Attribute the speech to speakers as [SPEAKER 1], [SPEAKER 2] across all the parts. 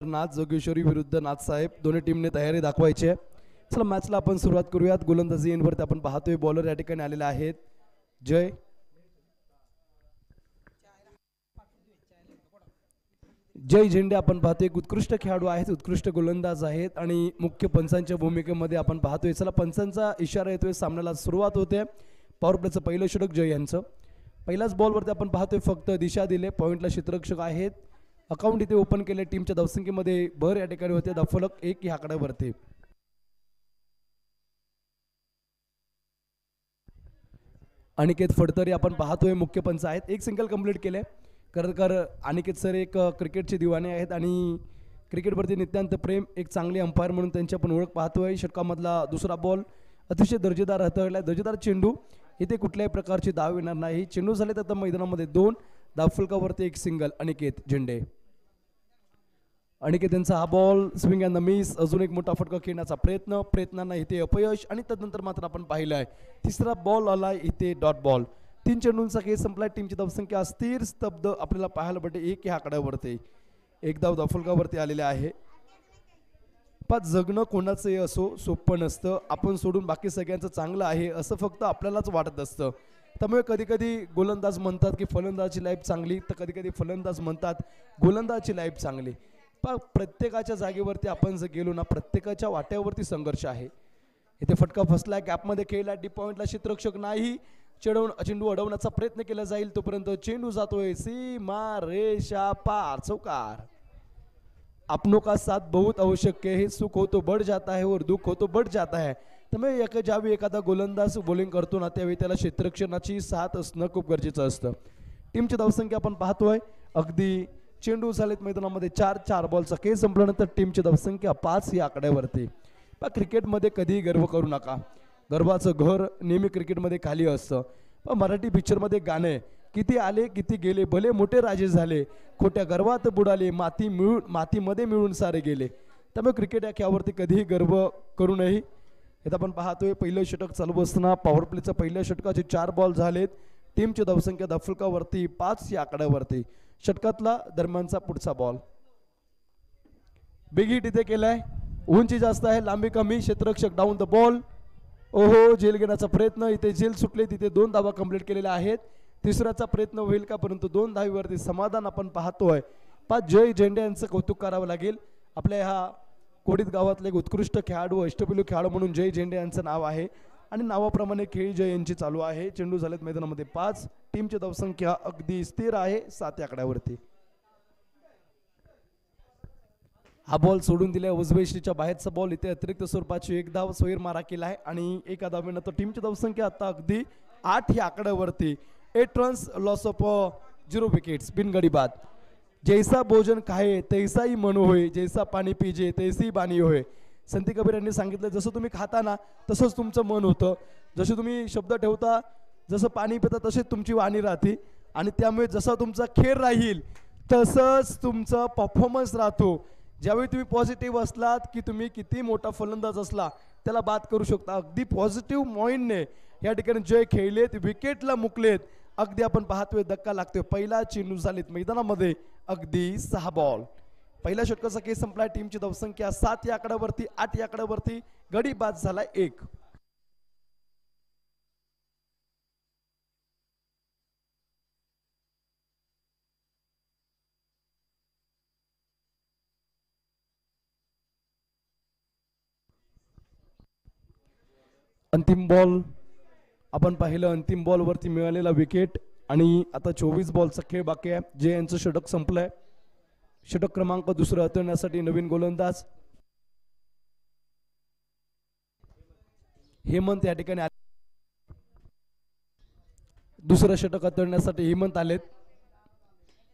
[SPEAKER 1] नाथ जोगेश्वरी विरुद्ध नाथसाहेब दोन्ही टीमने तयारी दाखवायची आहे. चला मॅचला आपण सुरुवात करूयात. गोलंदाजी एंडवरती आपण पाहतोय बॉलर या ठिकाणी आलेले आहेत. जय झेंडे आपण पाहतोय एक उत्कृष्ट खेळाडू आहेत, उत्कृष्ट गोलंदाज आहेत आणि मुख्य पंचांच्या भूमिकेमध्ये आपण पाहतोय. चला पंचांचा इशारा येतोय, सामन्याला सुरुवात होते. पॉवर प्लेचं पहिलं षटक जय यांचं. पहिल्याच बॉलवरती आपण पाहतोय फक्त दिशा दिले, पॉइंटला क्षेत्ररक्षक आहेत. अकाउंट इथे ओपन केले. टीमच्या धावसंख्येमध्ये भर या ठिकाणी होते. धावफलक 1 या आकड्यावरती. अनिकेत फडतरे आपण पाहतोय मुख्य पंच आहेत. एक सिंगल कंप्लीट केले. खरंतर अनिकेत सर एक क्रिकेटचे दिवाने आहेत आणि क्रिकेटवरती नित्यांत प्रेम, एक चांगले अंपायर म्हणून त्यांची आपण ओळख पाहतोय. षटकामधला दुसरा बॉल अतिशय दर्जेदार हाताळला. दर्जेदार चेंडू, इथे कुठल्याही प्रकारची धाव येणार नाही. चेंडू झाले तर मैदानामध्ये 2 धावफलकावरती 1 सिंगल. अनिकेत झेंडे. अनिकेत यांचा हा ball swing and the miss. अजून एक मोठा फटका खेळण्याचा प्रयत्नांना इथे अपयश आणि तदनंतर मात्र आपण पाहिलंय तिसरा बॉल आला इथे डॉट बॉल. 3 चेंडूंचा खेळ संपलाय. टीमची धावसंख्या अस्थिर स्तब्ध आपल्याला पाहायला भेटते 1 या आकड्यावरती. 1 धाव धावफलकावरती आलेले आहे. जगणं कोणाचंही असो सोपं नसतं. आपण सोडून बाकी सगळ्यांचं चांगलं आहे असं फक्त आपल्यालाच वाटत असतं. त्यामुळे कधी कधी गोलंदाज म्हणतात की फलंदाजी लाईफ चांगली, तर कधी कधी फलंदाज म्हणतात गोलंदाजी लाईफ चांगली. पण प्रत्येकाच्या जागेवरती आपण जर गेलो ना, प्रत्येकाच्या वाट्यावरती संघर्ष आहे. इथे फटका फसलाय, गॅपमध्ये खेळला, डीप पॉइंटला क्षेत्ररक्षक नाही. चेंडू अडवण्याचा प्रयत्न केला जाईल तोपर्यंत चेंडू जातोय सीमा रेषा पार. चौकार. अपनों का साथ बहुत आवश्यक है. सुख हो तो बढ़ जाता है और दुख हो तो बढ़ जाता है. त्यामुळे ज्यावेळी एखादा गोलंदाज बॉलिंग करतो ना, त्यावेळी त्याला क्षेत्ररक्षणाची साथ असणं खूप गरजेचं असतं. टीमची धावसंख्या आपण पाहतोय अगदी चेंडू झालेत मैदानामध्ये 4 बॉलचा खेळ संपल्यानंतर टीमची धावसंख्या 5 या आकड्यावरती. क्रिकेटमध्ये कधीही गर्व करू नका. गर्वाचं घर नेहमी क्रिकेटमध्ये खाली असतं. पण मराठी पिक्चरमध्ये गाणे किती आले किती गेले, भले मोठे राजे झाले, खोट्या गर्वात बुडाले, मातीमध्ये मिळून सारे गेले. त्यामुळे क्रिकेट या खेळावरती कधीही गर्व करू नये. इथं आपण पाहतोय पहिलं षटक चालू असताना पॉवर प्लेचं पहिल्या षटकाचे 4 बॉल झालेत. टीमची धावसंख्या धावफलकावरती 5 या आकड्यावरती. षटकातला दरम्यानचा पुढचा बॉल बिग हिट इथे केलाय. उंची जास्त आहे, लांबी कमी. क्षेत्ररक्षक डाऊन द बॉल. ओहो, झेल घेण्याचा प्रयत्न. इथे झेल सुटले. तिथे 2 धावा कंप्लीट केलेल्या आहेत. तिसऱ्याचा प्रयत्न होईल का, परंतु 2 धावीवरती समाधान आपण पाहतोय. जय झेंडे यांचं कौतुक करावं लागेल. आपल्या ह्या कोडीत गावातले एक उत्कृष्ट खेळाडू, अष्टपैलू खेळाडू म्हणून जय झेंडे यांचं नाव आहे आणि नावाप्रमाणे खेळ जय यांची चालू आहे. चेंडू झालेत मैदानामध्ये 5. टीमची धावसंख्या अगदी स्थिर आहे 7 आकड्यावरती. हा बॉल सोडून दिलाय उजवेश्रीच्या बाहेरचा बॉल. इथे अतिरिक्त स्वरूपाची 1 धाव सोयर मारा केला आहे आणि 1 धावेनंतर टीमची धावसंख्या आता अगदी 8 या आकड्यावरती. 8 रन्स, लॉस ऑफ 0 विकेट्स, बिनगडी बाद. जैसा भोजन खाये तैसाही मन होय, जैसा पाणी पिजे तैसी बाणी होय. संत कबीर यांनी सांगितलं, जसं तुम्ही खाता ना तसंच तुमचं मन होतं. जसे तुम्ही शब्द ठेवता, जसं पाणी पिता तसेच तुमची वाणी राहते आणि त्यामुळे जसा तुमचा खेळ राहील तसंच तुमचा परफॉर्मन्स राहतो. ज्यावेळी तुम्ही पॉझिटिव्ह असलात की तुम्ही किती मोठा फलंदाज असला त्याला बाद करू शकता. अगदी पॉझिटिव्ह माइंडने या ठिकाणी जय खेळलेत, विकेटला मुकलेत. अगदी आपण पाहतोय धक्का लागतोय. पहिला चेंडू झालेत मैदानामध्ये अगदी 6 बॉल. पहिल्या षटकाचा खेळ संपलाय. टीमची धावसंख्या 7 या आकड्यावरती. 8 या आकड्यावरती गडी बाद झालाय 1. अंतिम बॉल आपण पाहिलं. अंतिम बॉल वरती मिळालेला विकेट आणि आता 24 बॉलचा खेळ बाकी आहे. जे यांचं षटक संपलंय. षटक क्रमांक 2 हाताळण्यासाठी नवीन गोलंदाज हेमंत या ठिकाणी. दुसरं षटक हाताळण्यासाठी हेमंत आलेत.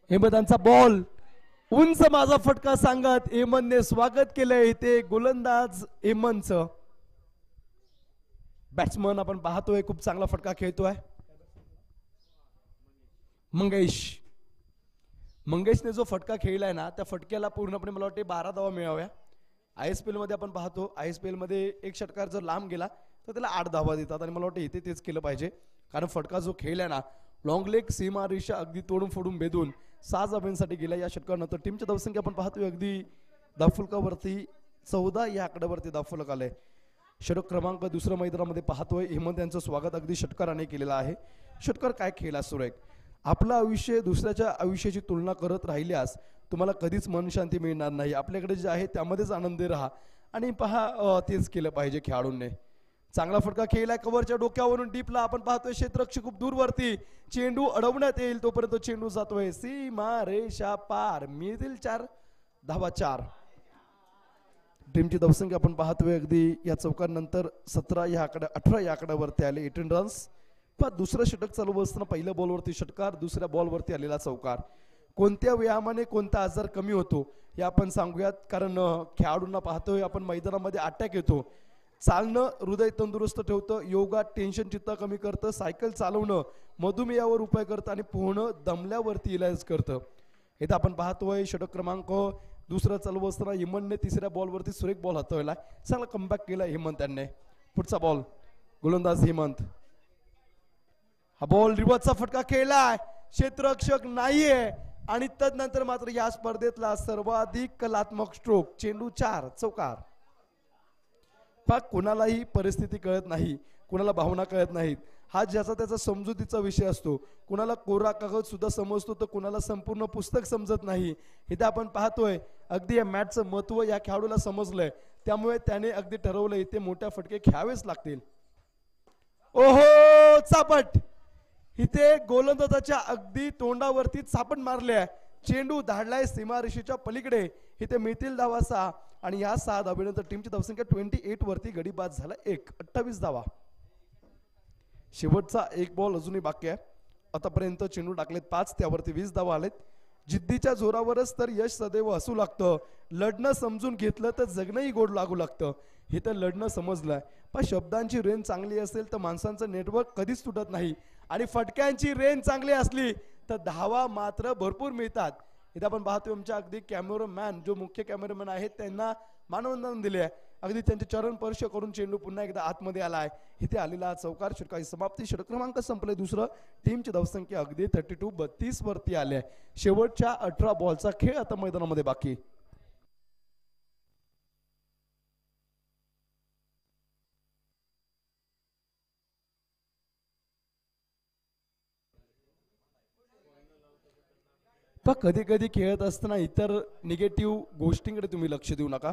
[SPEAKER 1] हेमंतांचा बॉल उंच, माझा फटका सांगत हेमंतने स्वागत केलंय इथे गोलंदाज हेमंतचं. बॅट्समन आपण पाहतोय खूप चांगला फटका खेळतोय मंगेशने जो फटका खेळलाय ना, त्या फटक्याला पूर्णपणे मला वाटते 12 धावा मिळाव्या. ISPL मध्ये आपण पाहतो, ISPL मध्ये एक षटकार जर लांब गेला तर त्याला 8 धावा देतात आणि मला वाटतं इथे तेच केलं पाहिजे. कारण फटका जो खेळलाय ना, लॉंग लेग सीमा रेषा अगदी तोडून फोडून बेदून 6 धावांसाठी गेला. या षटकानंतर टीमच्या धावसंख्या आपण पाहतोय अगदी धावफलकावरती 14 या आकड्यावरती धावफलक आले. षटक क्रमांक दुसऱ्या मैदानामध्ये पाहतोय हेमंत यांचं स्वागत अगदी षटकाराने केलेलं आहे. षटकार काय खेळला सुरेख. आपलं आयुष्य दुसऱ्याच्या आयुष्याची तुलना करत राहिल्यास तुम्हाला कधीच मन शांती मिळणार नाही. आपल्याकडे जे आहे त्यामध्येच आनंदी राहा आणि पहा तेच केलं पाहिजे खेळाडूंनी. चांगला फटका खेळलाय कव्हरच्या डोक्यावरून डीपला. आपण पाहतोय क्षेत्ररक्षक खूप दूरवरती. चेंडू अडवण्यात येईल तोपर्यंत चेंडू जातोय सीमा रेषा पार. मिळतील 4 धावा 4. टीमची धावसंख्या आपण पाहतोय अगदी या चौकांनंतर 17 या आकड्या 18 या आकड्यावरती आले. 18 रन्स. दुसरं षटक चालू असताना पहिल्या बॉलवरती षटकार, दुसऱ्या बॉलवरती आलेला चौकार. कोणत्या व्यायामाने कोणता आजार कमी होतो हे आपण सांगूयात. कारण खेळाडूंना पाहतोय आपण मैदानामध्ये अटॅक येतो. चालणं हृदय तंदुरुस्त ठेवतं, योगा टेन्शन चिंता कमी करतं, सायकल चालवणं मधुमेहावर उपाय करतं आणि पोहणं दमल्यावरती इलाज करतं. इथं आपण पाहतोय षटक क्रमांक दुसरा चालू असताना हेमंतने तिसऱ्या बॉलवरती सुरेख बॉल हाताळला. चांगला कमबॅक केला हेमंत यांनी. पुढचा बॉल गोलंदाज हेमंत. हा बॉल रिव्हर्सचा फटका खेळलाय. क्षेत्ररक्षक नाहीये आणि तदनंतर मात्र या स्पर्धेतला सर्वाधिक कलात्मक स्ट्रोक. चेंडू 4 चौकार. कोणालाही परिस्थिती कळत नाही, कुणाला भावना कळत नाहीत. हा ज्याचा त्याचा समजुतीचा विषय असतो. कुणाला कोरा कागद सुद्धा समजतो तर कुणाला संपूर्ण पुस्तक समजत नाही. इथे आपण पाहतोय अगदी या मॅचचं महत्व या खेळाडूला समजलंय. त्यामुळे त्याने अगदी ठरवलंय इथे मोठ्या फटके खेळावेच लागतील. ओहो चापट. इथे गोलंदाजाच्या अगदी तोंडावरती चापट मारल्या. चेंडू धाडलाय सीमारेषेच्या पलीकडे. इथे मिळतील धावा 6 आणि या 6 धावेनंतर टीमची धावसंख्या 28 वरती गडी बाद झाला 1. 28 धावा. शेवटचा एक बॉल अजूनही बाकी आहे. आतापर्यंत चेंडू टाकलेत 5, त्यावरती 20 धावा आलेत. जिद्दीच्या जोरावरच तर यश सदैव असू लागतं. लढणं समजून घेतलं तर जगणंही गोड लागू लागतं. हे तर लढणं समजलंय. पण शब्दांची रेंज चांगली असेल तर माणसांचं नेटवर्क कधीच तुटत नाही आणि फटक्यांची रेंज चांगली असली तर धावा मात्र भरपूर मिळतात. इथे आपण पाहतोय आमच्या अगदी कॅमेरामॅन जो मुख्य कॅमेरामॅन आहेत त्यांना मानवंदन दिले आहे. अगदी त्यांचे चरण स्पर्श करून चेंडू पुन्हा एकदा आतमध्ये आलाय. इथे आलेला चौकार. षटकाची समाप्ती. षटक क्रमांक संपले दुसरं. टीमची धावसंख्या अगदी 32 वरती आली आहे. शेवटच्या 18 बॉलचा खेळ आता मैदानामध्ये बाकी. कधी कधी खेळत असताना इतर निगेटिव्ह गोष्टींकडे तुम्ही लक्ष देऊ नका.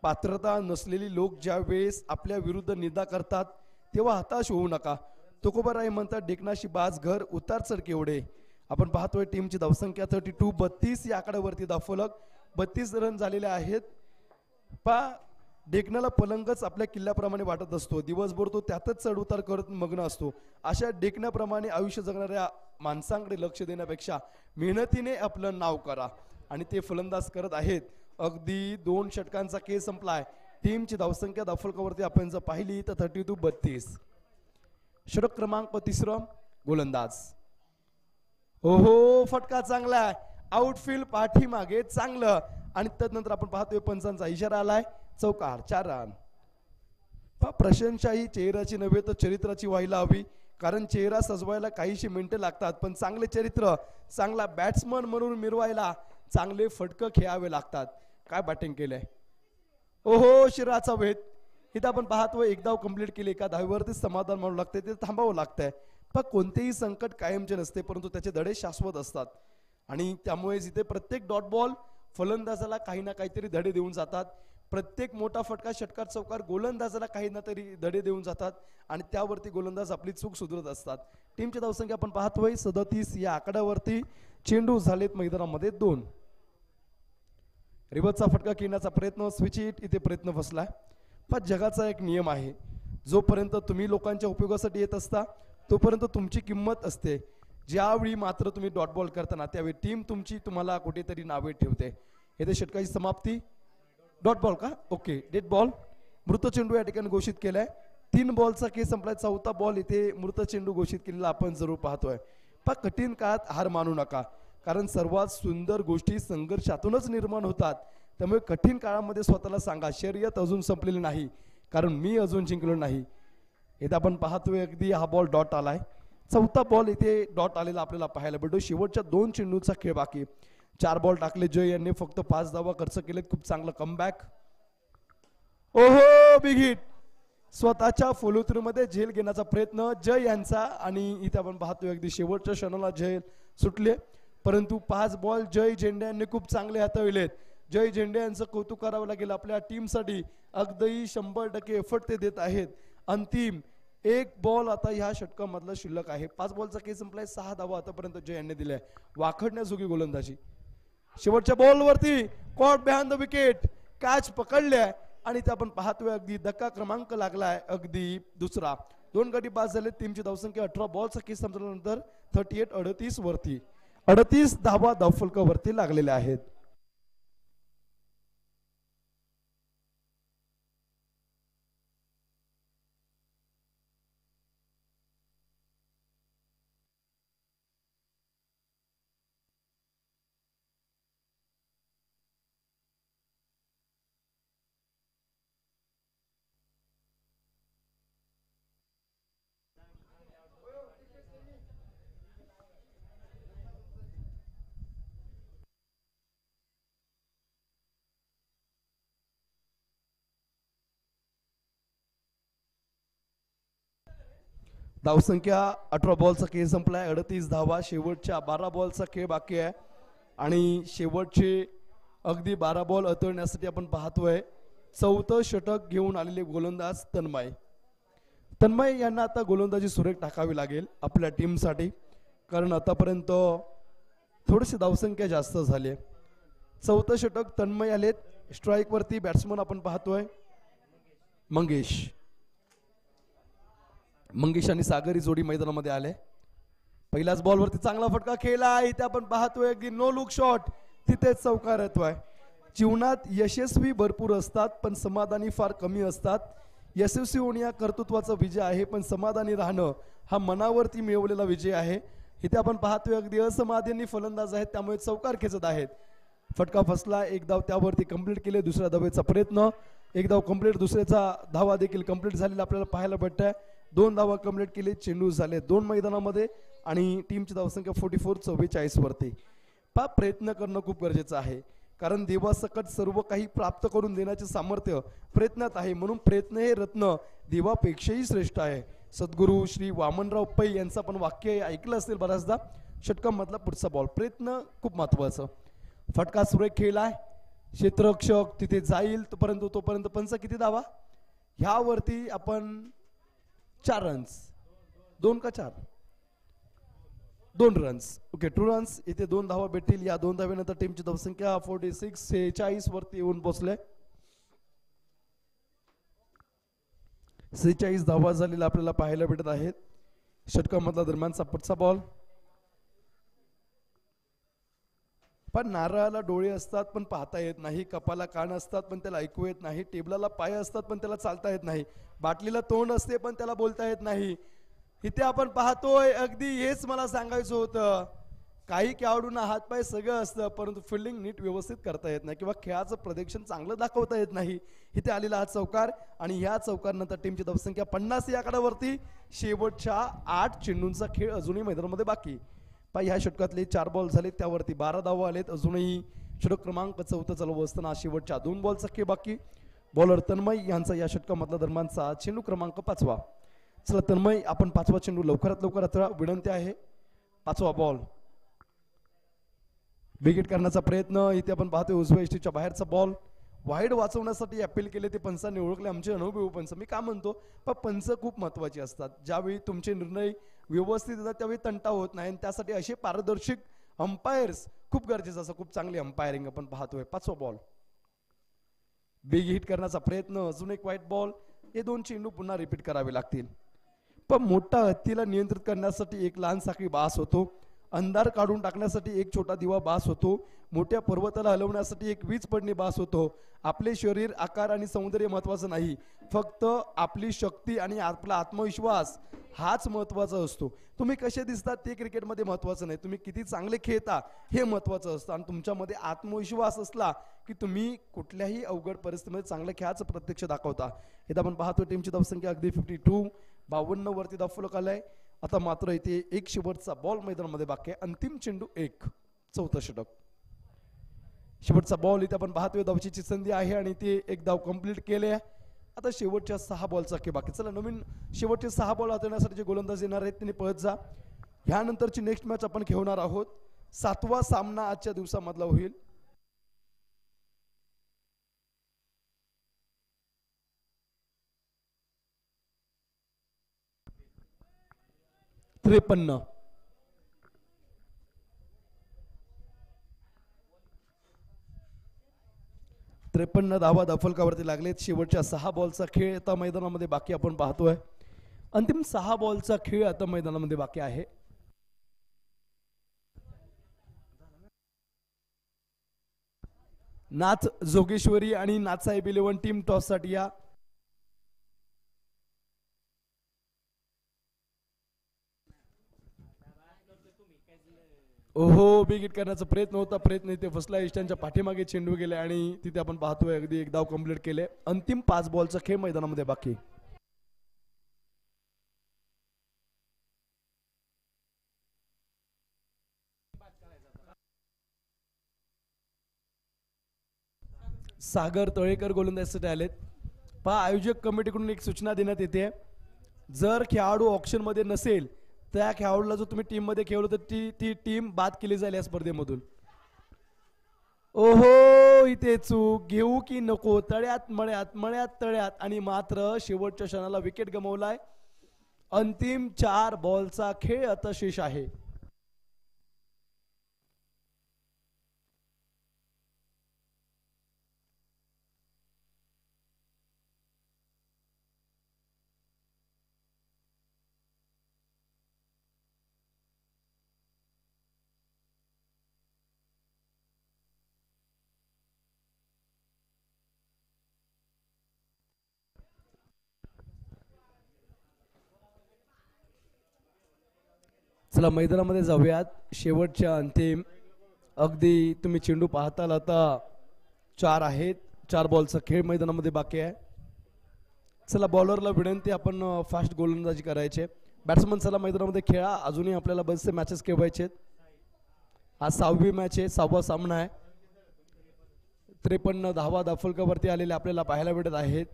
[SPEAKER 1] पात्रता नसलेली लोक ज्या वेळेस आपल्या विरुद्ध निंदा करतात तेव्हा हताश होऊ नका. तुकोबाराय म्हणतात डेकनाशी बाज घर उतार चढ केवढे. आपण पाहतोय टीमची धावसंख्या 32 या आकड्यावरती धावफलक. 32 रन झालेले आहेत. डेकनाला पलंगच आपल्या किल्ल्याप्रमाणे वाटत असतो. दिवसभर तो त्यातच चढ उतार करत मग्न असतो. अशा डेकण्याप्रमाणे आयुष्य जगणाऱ्या माणसांकडे लक्ष देण्यापेक्षा मेहनतीने आपलं नाव करा आणि ते फलंदाज करत आहेत. अगदी 2 षटकांचा खेळ संपलाय. टीमची धावसंख्या धावफलकावरती आपण जर पाहिली तर 32. षटक क्रमांक 3 गोलंदाज. ओहो फटका चांगला आहे. आउटफील्ड पाठीमागे चांगलं आणि तदनंतर आपण पाहतोय पंचांचा इशारा आलाय. चौकार. 4 रन. प्रशंसा ही चेहऱ्याची नव्हे तर चरित्राची व्हायला हवी. कारण चेहरा सजवायला काहीशी मिनिटं लागतात पण चांगले चरित्र चांगला बॅट्समन म्हणून मिरवायला चांगले फटकं खेळावे लागतात. काय बॅटिंग केलंय. ओहो शिराचा वेध. इथं आपण पाहतोय एक धाव कंप्लीट केली. एका धावेवरतीच समाधान मानू लागते. ते थांबावं लागतंय. कोणतेही संकट कायमचे नसते परंतु त्याचे धडे शाश्वत असतात आणि त्यामुळे इथे प्रत्येक डॉट बॉल फलंदाजाला काही ना काहीतरी धडे देऊन जातात. प्रत्येक मोठा फटका षटकार चौकार गोलंदाजाला काही ना तरी धडे देऊन जातात आणि त्यावरती गोलंदाज आपली चूक सुधारत असतात. टीमची धावसंख्या आपण पाहतोय 37 या आकड्यावरती. चेंडू झालेत मैदानामध्ये 2. रिव्हर्सचा फटका खेळण्याचा प्रयत्न. Switch hit. इथे प्रयत्न फसलाय. जगाचा एक नियम आहे. जोपर्यंत तुम्ही लोकांच्या उपयोगासाठी येत असता तोपर्यंत तुमची किंमत असते. ज्यावेळी मात्र तुम्ही डॉट बॉल करताना त्यावेळी टीम तुमची तुम्हाला कुठेतरी नावे ठेवते. इथे षटकाची समाप्ती. डॉट बॉल का. ओके. Dead ball. मृत चेंडू या ठिकाणी घोषित केलाय. 3 बॉलचा खेळ संपलाय. 4था बॉल इथे मृत चेंडू घोषित केलेला आपण जरूर पाहतोय. कठीण काळात हार मानू नका कारण सर्वात सुंदर गोष्टी संघर्षातूनच निर्माण होतात. त्यामुळे कठीण काळामध्ये स्वतःला सांगा शर्यत अजून संपलेली नाही कारण मी अजून जिंकलो नाही. इथे आपण पाहतोय अगदी हा बॉल डॉट आलाय. 4था बॉल इथे डॉट आलेला आपल्याला पाहायला भेटतो. शेवटच्या 2 चेंडूचा खेळ बाकी. 4 बॉल टाकले जय यांनी, फक्त 5 धावा खर्च केलेत. खूप चांगलं कमबॅक. ओहो बिग हिट. स्वतःच्या फॉलोथ्रू मध्ये झेल घेण्याचा प्रयत्न जय यांचा आणि इथे आपण पाहतोय अगदी शेवटच्या क्षणाला झेल सुटले, परंतु 5 बॉल जय झेंडे यांनी खूप चांगले हाताळलेत. जय झेंडे यांचं कौतुक करावं लागेल. आपल्या टीमसाठी अगदी 100% एफर्ट ते देत आहेत. अंतिम 1 बॉल आता ह्या षटकामधला शिल्लक आहे. 5 बॉलचा खेळ संपलाय. 6 धावा आतापर्यंत जय यांनी दिल्या. वाखडण्याजोगी गोलंदाजी. शेवटच्या बॉलवरती caught behind the wicket, catch पकडल्या आणि ते आपण पाहतोय अगदी धक्का क्रमांक लागलाय. अगदी दुसरा 2 गडी बाद झाले. टीमची धावसंख्या 18. बॉलचा खेळ संपल्यानंतर 38 वरती 38 धावा धावफलकावरती लागलेल्या आहेत. धावसंख्या 18 बॉलचा खेळ संपलाय. 38 धावा. शेवटच्या 12 बॉलचा खेळ बाकी आहे आणि शेवटचे अगदी 12 बॉल हाताळण्यासाठी आपण पाहतोय 4थं षटक घेऊन आलेले गोलंदाज तन्मय. तन्मय यांना आता गोलंदाजी सुरेख टाकावी लागेल आपल्या टीमसाठी, कारण आतापर्यंत थोडीशी धावसंख्या जास्त झाली आहे. 4थं षटक तन्मय आलेत. स्ट्राईक वरती बॅट्समन आपण पाहतोय मंगेश आणि सागरी जोडी मैदानामध्ये आले. पहिल्याच बॉलवरती चांगला फटका खेळला. इथे आपण पाहतोय अगदी नो लुक शॉट, तिथेच चौकार येतोय. जीवनात यशस्वी भरपूर असतात पण समाधानी फार कमी असतात. यशस्वी होणे हा कर्तृत्वाचा विजय आहे, पण समाधानी राहणं हा मनावरती मिळवलेला विजय आहे. इथे आपण पाहतोय अगदी असमाधानी फलंदाज आहेत, त्यामुळे चौकार खेचत आहेत. फटका फसला. 1 धाव त्यावरती कंप्लीट केले. दुसऱ्या धावेचा प्रयत्न. 1 धाव कंप्लीट. दुसऱ्याचा धावा देखील कंप्लीट झालेला आपल्याला पाहायला भेटतंय. 2 धावा कंप्लीट केले. चेंडू झाले 2 मैदानामध्ये आणि टीमची धावसंख्या 44-44 वरती. प्रयत्न करणं खूप गरजेचं आहे, कारण देवासकट सर्व काही प्राप्त करून देण्याचे सामर्थ्य प्रयत्नात आहे. म्हणून प्रयत्न हे रत्न देवापेक्षाही श्रेष्ठ आहे. सद्गुरू श्री वामनराव पै यांचं पण वाक्य ऐकलं असेल बऱ्याचदा. षटकामधला पुढचा बॉल. प्रयत्न खूप महत्वाचं. फटका सुरेख खेळलाय. क्षेत्ररक्षक तिथे जाईल तोपर्यंत पंच किती धावा ह्यावरती आपण 4 रन्स. 2 का 4? 2 रन्स. Okay 2 runs. इथे 2 धावा भेटतील. या 2 धावेनंतर टीमची धावसंख्या 46 वरती येऊन पोहोचले. 46 धावा झालेला आपल्याला पाहायला भेटत आहेत. षटकामधला दरम्यानचा पुढचा बॉल. पण नारळाला डोळे असतात पण पाहता येत नाही. कपाला कान असतात पण त्याला ऐकू येत नाही. टेबलाला पाय असतात पण त्याला चालता येत नाही. बाटलीला तोंड असते पण त्याला बोलता येत नाही. इथे आपण पाहतोय अगदी हेच मला सांगायचं होतं. काही खेळाडूंना हातपाय सगळं असतं, परंतु फिल्डिंग नीट व्यवस्थित करता येत नाही किंवा खेळाचं प्रदर्शन चांगलं दाखवता येत नाही. इथे आलेला हा चौकार आणि ह्या चौकारनंतर टीमची धावसंख्या 50 या आकड्यावरती. शेवटच्या 8 चेंडूंचा खेळ अजूनही मैदानामध्ये बाकी. ह्या षटकातले 4 बॉल झाले, त्यावरती 12 धावा आलेत. अजूनही षटक क्रमांक 4 चालू असताना शेवटच्या 2 बॉलचा खेळ बाकी. बॉलर तन्मय यांचा या षटकामधला दरम्यानचा चेंडू क्रमांक 5वा. चला तन्मय, आपण 5वा चेंडू लवकरात लवकर विनंती आहे. 5वा बॉल. विकेट करण्याचा प्रयत्न. इथे आपण पाहतोय उजव्या इष्टीच्या बाहेरचा बॉल. वाईड वाचवण्यासाठी अपील केले ते पंचांनी ओळखले. आमचे अनुभवी पंच. मी का म्हणतो पण पंच खूप महत्वाचे असतात. ज्यावेळी तुमचे निर्णय व्यवस्थित येतात त्यावेळी तंटा होत नाही, त्यासाठी असे पारदर्शक अंपायर्स खूप गरजेचं असं. खूप चांगली अंपायरिंग आपण पाहतोय. 5वा बॉल. बिग हिट करण्याचा प्रयत्न. अजून एक वाईट बॉल. हे 2 चेंडू पुन्हा रिपीट करावे लागतील. पण मोठा हत्तीला नियंत्रित करण्यासाठी एक लहान साखळी बास होतो. अंधार काढून टाकण्यासाठी एक छोटा दिवा बास होतो. मोठ्या पर्वताला हलवण्यासाठी एक वीज पडणे बास होतो. आपले शरीर, आकार आणि सौंदर्य महत्वाचं नाही, फक्त आपली शक्ती आणि आपला आत्मविश्वास हाच महत्वाचा असतो. तुम्ही कसे दिसतात ते क्रिकेटमध्ये महत्वाचं नाही, तुम्ही किती चांगले खेळता हे महत्वाचं असतं. आणि तुमच्यामध्ये आत्मविश्वास असला की तुम्ही कुठल्याही अवघड परिस्थितीमध्ये चांगल्या खेळाचं प्रत्यक्ष दाखवता. इथं आपण पाहतो टीमची धावसंख्या अगदी 52 वरती धावफलक आलाय. आता मात्र इथे एक शेवटचा बॉल मैदानामध्ये बाकी आहे. अंतिम चेंडू 1. 4थं षटक. शेवटचा बॉल इथे आपण पाहतोय, धावचीची संधी आहे आणि ते एक धाव कंप्लीट केले. आता शेवटच्या 6 बॉलचा खेळ बाकी. चला नवीन शेवटचे 6 बॉल हाताळण्यासाठी जे गोलंदाज येणार आहेत त्यांनी पळत जा. ह्यानंतरची नेक्स्ट मॅच आपण खेळणार आहोत. 7वा सामना आजच्या दिवसामधला होईल. त्रेपन्न 53 धावा धाफलकावरती लागलेत. शेवटच्या 6 बॉलचा खेळ आता मैदानामध्ये बाकी आपण पाहतोय. अंतिम 6 बॉलचा खेळ आता मैदानामध्ये बाकी आहे. नाथ जोगेश्वरी आणि नाथसाहेब 11 टीम टॉस साठी या. ओहो, बिग हिट करण्याचा प्रयत्न होता, प्रयत्न इथे फसला. इष्टांच्या पाठीमागे चेंडू गेले आणि तिथे आपण पाहतोय अगदी एक धाव कंप्लीट केले. अंतिम 5 बॉलचा खेळ मैदानामध्ये बाकी. सागर तळेकर गोलंदाजीसाठी आलेत. पहा, आयोजक कमिटीकडून एक सूचना देण्यात येते, जर खेळाडू ऑप्शन मध्ये नसेल त्या खेळाडूला जो तुम्ही टीम मध्ये खेळलो तर ती टीम बाद केली जाईल या स्पर्धेमधून. ओहो, इथे चूक घेऊ की नको, तळ्यात मळ्यात मळ्यात तळ्यात आणि मात्र शेवटच्या क्षणाला विकेट गमावलाय. अंतिम 4 बॉलचा खेळ आता शेष आहे. चला मैदानामध्ये जाऊयात. शेवटच्या अंतिम अगदी तुम्ही चेंडू पाहताल आता 4 आहेत. 4 बॉलचा खेळ मैदानामध्ये बाकी आहे. चला बॉलरला विनंती, आपण फास्ट गोलंदाजी करायचे. बॅट्समन चला मैदानामध्ये खेळा. अजूनही आपल्याला बरेचसे मॅचेस खेळवायचे. आज 6वी मॅच आहे, 6वा सामना आहे. 53 धावा धाफलकावरती आलेले आपल्याला पाहायला भेटत आहेत.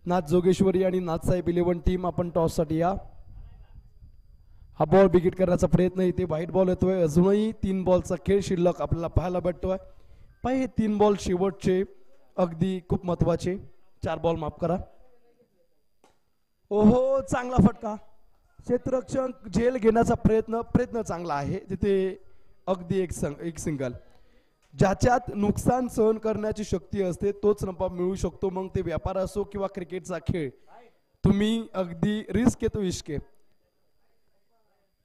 [SPEAKER 1] नाथ जोगेश्वरी आणि नाथसाहेब 11 टीम आपण टॉस साठी या. हा बॉल बिगिट करण्याचा प्रयत्न, इथे व्हाईट बॉल येतोय. अजूनही 3 बॉलचा खेळ शिल्लक आपल्याला पाहायला भेटतोय. हे 3 बॉल शेवटचे अगदी खूप महत्वाचे. 4 बॉल माफ करा. ओहो, चांगला फटका. क्षेत्ररक्षक झेल घेण्याचा प्रयत्न चांगला आहे. तिथे अगदी एक सिंगल. ज्याच्यात नुकसान सहन करण्याची शक्ती असते तोच नफा मिळू शकतो. मग ते व्यापार असो किंवा क्रिकेटचा खेळ, तुम्ही अगदी रिस्क येतो इश्के.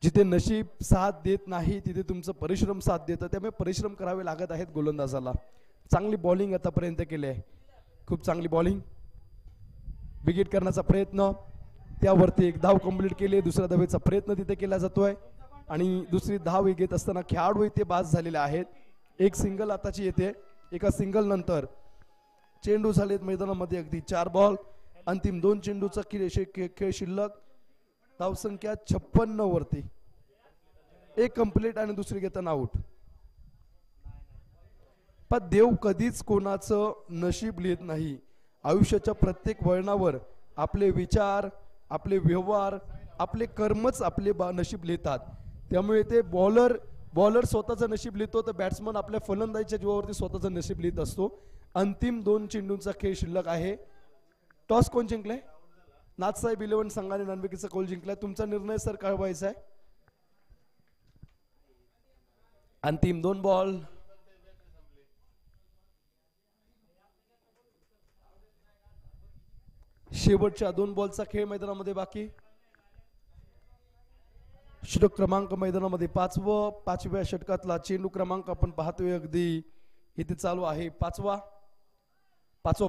[SPEAKER 1] जिथे नशीब साथ देत नाही तिथे तुमचं परिश्रम साथ देतं. त्यामुळे परिश्रम करावे लागत आहेत गोलंदाजाला. चांगली बॉलिंग आतापर्यंत केली आहे, खूप चांगली बॉलिंग. विकेट करण्याचा प्रयत्न, त्यावरती एक धाव कंप्लीट केली. दुसऱ्या धावेचा प्रयत्न तिथे केला जातोय आणि दुसरी धाव घेत असताना खेळाडू इथे बाद झालेले आहेत. एक सिंगल आताची येते. एका सिंगल नंतर चेंडू झालेत मैदानामध्ये अगदी 4 बॉल. अंतिम 2 चेंडूचा खेळ शिल्लक. धावसंख्या 56 वरती. एक कंप्लीट आणि दुसरी घेताना आउट. पण देव कधीच कोणाचं नशीब लिहित नाही. आयुष्याच्या प्रत्येक वळणावर आपले विचार, आपले व्यवहार, आपले कर्मच आपले नशीब लिहितात. त्यामुळे ते बॉलर स्वतःचं नशीब लिहितो तर बॅट्समन आपल्या फलंदाजीच्या जीवावरती स्वतःचं नशीब लिहित असतो. अंतिम 2 चेंडूंचा खेळ शिल्लक आहे. टॉस कोण जिंकलाय? नाथसाहेब 11 संघाने नाणेफेकीचा कौल जिंकलाय. तुमचा निर्णय सर काय व्हायचा आहे? अंतिम 2 बॉल. शेवटच्या 2 बॉलचा खेळ मैदानामध्ये बाकी. षटक क्रमांक मैदानामध्ये 5व्या षटकातला चेंडू क्रमांक आपण पाहतोय अगदी इथे चालू आहे. 5वा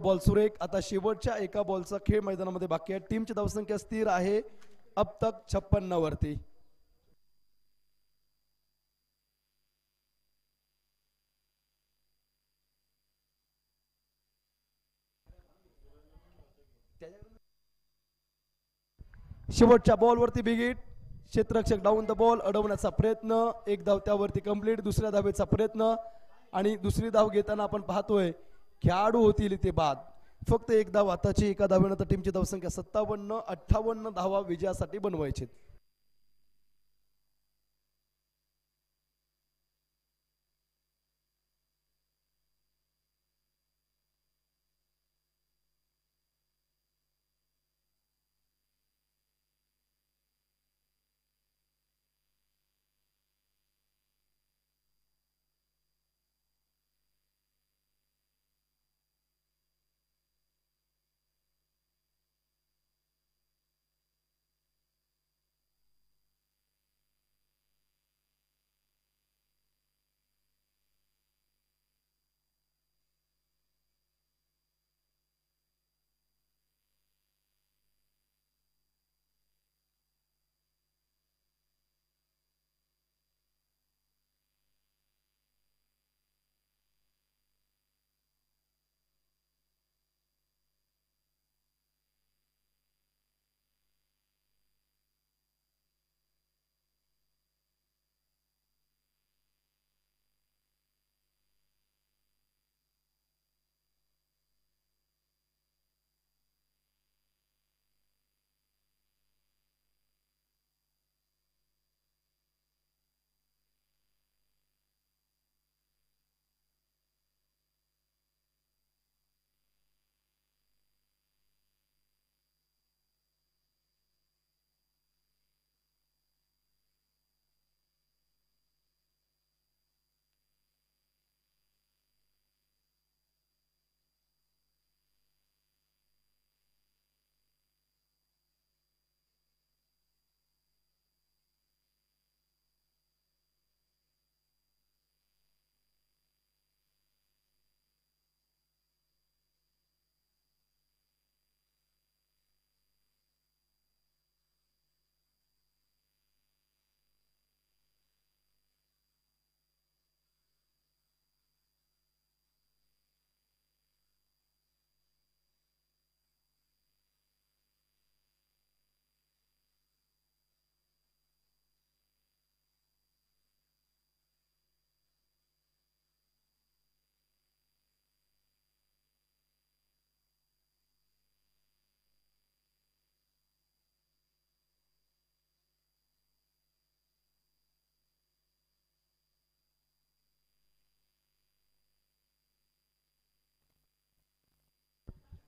[SPEAKER 1] बॉल सुरेख. आता शेवटच्या एका बॉलचा खेळ मैदानामध्ये बाकी आहे. टीमची धावसंख्या स्थिर आहे अब तक 56 वरती. शेवटच्या बॉलवरती बिग हिट. क्षेत्ररक्षक डाऊन द बॉल अडवण्याचा प्रयत्न, एक धाव त्यावरती कंप्लीट. दुसऱ्या धावेचा प्रयत्न आणि दुसरी धाव घेताना आपण पाहतोय खेळाडू होतील इथे बाद. फक्त एक धाव आताची, एका धावेनंतर टीमची धावसंख्या 57-58 धावा विजयासाठी बनवायचे.